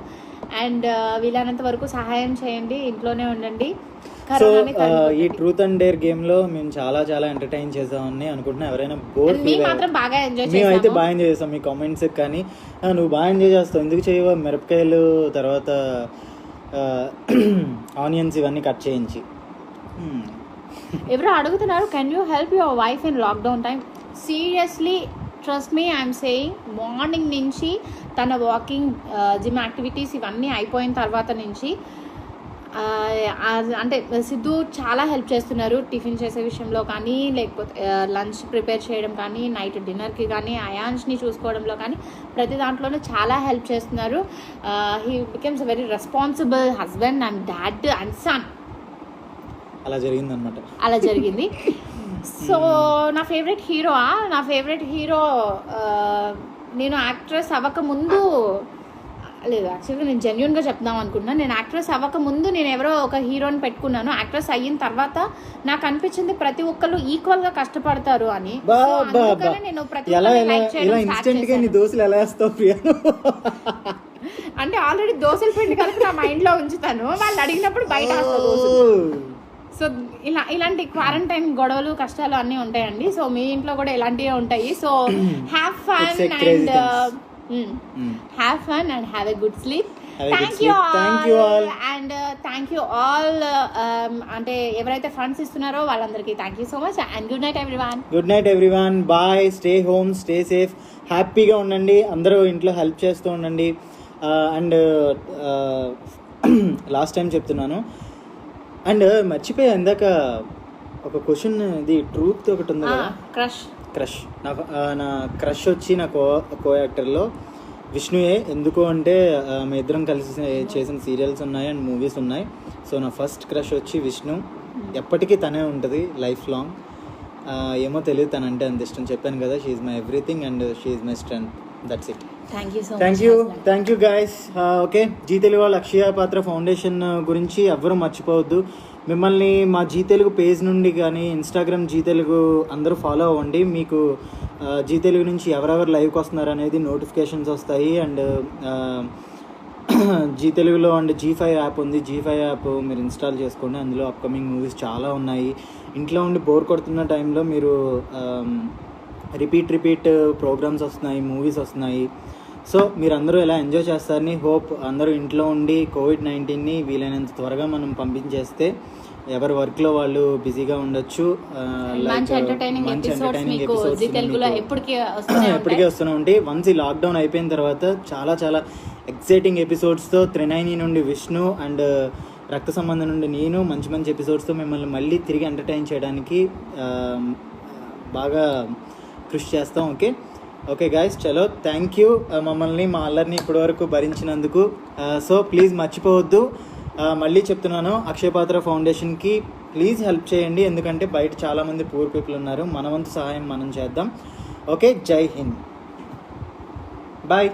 S2: అండ్ వీలైనంత వరకు సహాయం చేయండి, ఇంట్లోనే ఉండండి.
S1: సో ఈ ట్రూత్ అండ్ డేర్ గేమ్ లో మేము చాలా ఎంటర్టైన్ చేసామని అనుకుంటున్నా. ఎవరైనా బోర్
S2: మాత్రం బాగా ఎంజాయ్
S1: మేము అయితే బాగా ఎంజాయ్ చేస్తాం. మీ కామెంట్స్ కానీ నువ్వు బాగా ఎంజాయ్ చేస్తావు, ఎందుకు చేయవా? మిరపకాయలు తర్వాత ఆనియన్స్ ఇవన్నీ కట్ చేయించి.
S2: ఎవరో అడుగుతున్నారు, can you help your wife in lockdown time? Seriously trust me, I'm saying. Morning నుంచి తన వాకింగ్, జిమ్ యాక్టివిటీస్ ఇవన్నీ అయిపోయిన తర్వాత నుంచి అంటే సిద్ధు చాలా హెల్ప్ చేస్తున్నారు. టిఫిన్ చేసే విషయంలో కానీ, లేకపోతే లంచ్ ప్రిపేర్ చేయడం కానీ, నైట్ డిన్నర్కి కానీ, అయాన్ష్ని చూసుకోవడంలో కానీ, ప్రతి దాంట్లోనూ చాలా హెల్ప్ చేస్తున్నారు. He becomes a very responsible husband and dad and son. అలా జరిగింది. సో నా ఫేవరెట్ హీరో నేను యాక్ట్రెస్ అవ్వక ముందు లేదు, యాక్చువల్గా నేను జెన్యున్గా చెప్దాం అనుకుంటున్నాను. నేను యాక్ట్రెస్ అవ్వక ముందు నేను ఎవరో ఒక హీరోని పెట్టుకున్నాను. యాక్ట్రెస్ అయిన తర్వాత నాకు అనిపించింది ప్రతి ఒక్కళ్ళు ఈక్వల్గా కష్టపడతారు అని. నేను ప్రతి
S1: దోశలు ఎలా వేస్తావు ప్రియా?
S2: అంటే ఆల్రెడీ దోశల పిండి కలిపి నా మైండ్లో ఉంచుతాను, వాళ్ళు అడిగినప్పుడు బయట సో ఇలాంటి క్వారంటైన్ గొడవలు కష్టాలు అన్నీ ఉంటాయండి. సో మీ ఇంట్లో కూడా ఇలాంటివే ఉంటాయి. So have fun and have a good sleep. Thank you all and thank you all. అంటే ఎవరైతే ఫండ్స్ ఇస్తున్నారో వాళ్ళందరికీ thank you so much and good night everyone.
S1: Good night everyone. Bye. Stay home, stay safe, హ్యాపీగా ఉండండి. అందరూ ఇంట్లో help చేస్తూ ఉండండి. అండ్ లాస్ట్ టైం చెప్తున్నాను, అండ్ మర్చిపోయా ఇందాక ఒక క్వశ్చన్, ఇది ట్రూత్ ఒకటి ఉంది కదా, క్రష్. నా క్రష్ వచ్చి నా కో యాక్టర్లో విష్ణుయే. ఎందుకు అంటే మీ ఇద్దరం కలిసి చేసిన సీరియల్స్ ఉన్నాయి అండ్ మూవీస్ ఉన్నాయి. సో నా ఫస్ట్ క్రష్ వచ్చి విష్ణు. ఎప్పటికీ తనే ఉంటుంది లైఫ్ లాంగ్. ఏమో తెలియదు, తనంటే అంత ఇష్టం. చెప్పాను కదా, she is my everything and she is my strength. That's it. Thank you guys. Okay, Zee Telugu వాళ్ళ అక్షయ పాత్ర ఫౌండేషన్ గురించి ఎవ్వరూ మర్చిపోవద్దు. మిమ్మల్ని మా జీ తెలుగు పేజ్ నుండి కానీ ఇన్స్టాగ్రామ్ జీ తెలుగు అందరూ ఫాలో అవ్వండి. మీకు జీ తెలుగు నుంచి ఎవరెవరు లైవ్కి వస్తున్నారు అనేది నోటిఫికేషన్స్ వస్తాయి. అండ్ జీ తెలుగులో అండ్ G5 యాప్ ఉంది. G5 యాప్ మీరు ఇన్స్టాల్ చేసుకోండి. అందులో అప్కమింగ్ మూవీస్ చాలా ఉన్నాయి. ఇంట్లో ఉండి బోర్ కొడుతున్న టైంలో మీరు రిపీట్ ప్రోగ్రామ్స్ వస్తున్నాయి, మూవీస్ వస్తున్నాయి. సో మీరు అందరూ ఎలా ఎంజాయ్ చేస్తారని హోప్. అందరూ ఇంట్లో ఉండి కోవిడ్-19ని వీలైనంత త్వరగా మనం పంపించేస్తే ఎవరి వర్క్లో వాళ్ళు బిజీగా ఉండొచ్చు.
S2: మంచి ఎంటర్టైనింగ్ ఎపిసోడ్స్
S1: ఎప్పటికీ వస్తూనే ఉంటాయి. వన్స్ ఈ లాక్డౌన్ అయిపోయిన తర్వాత చాలా చాలా ఎక్సైటింగ్ ఎపిసోడ్స్తో త్రినైని నుండి విష్ణు అండ్ రక్త సంబంధం నుండి నేను మంచి మంచి ఎపిసోడ్స్తో మిమ్మల్ని మళ్ళీ తిరిగి ఎంటర్టైన్ చేయడానికి బాగా కృషి చేస్తాం. ఓకే గైస్, చలో థ్యాంక్ యూ మమ్మల్ని మా అల్లరిని ఇప్పటి వరకు భరించినందుకు. సో ప్లీజ్ మర్చిపోవద్దు, మళ్ళీ చెప్తున్నాను, అక్షయ పాత్ర ఫౌండేషన్కి ప్లీజ్ హెల్ప్ చేయండి. ఎందుకంటే బయట చాలామంది పూర్ పీపుల్ ఉన్నారు. మన వంతు సహాయం మనం చేద్దాం. ఓకే, జై హింద్, బాయ్.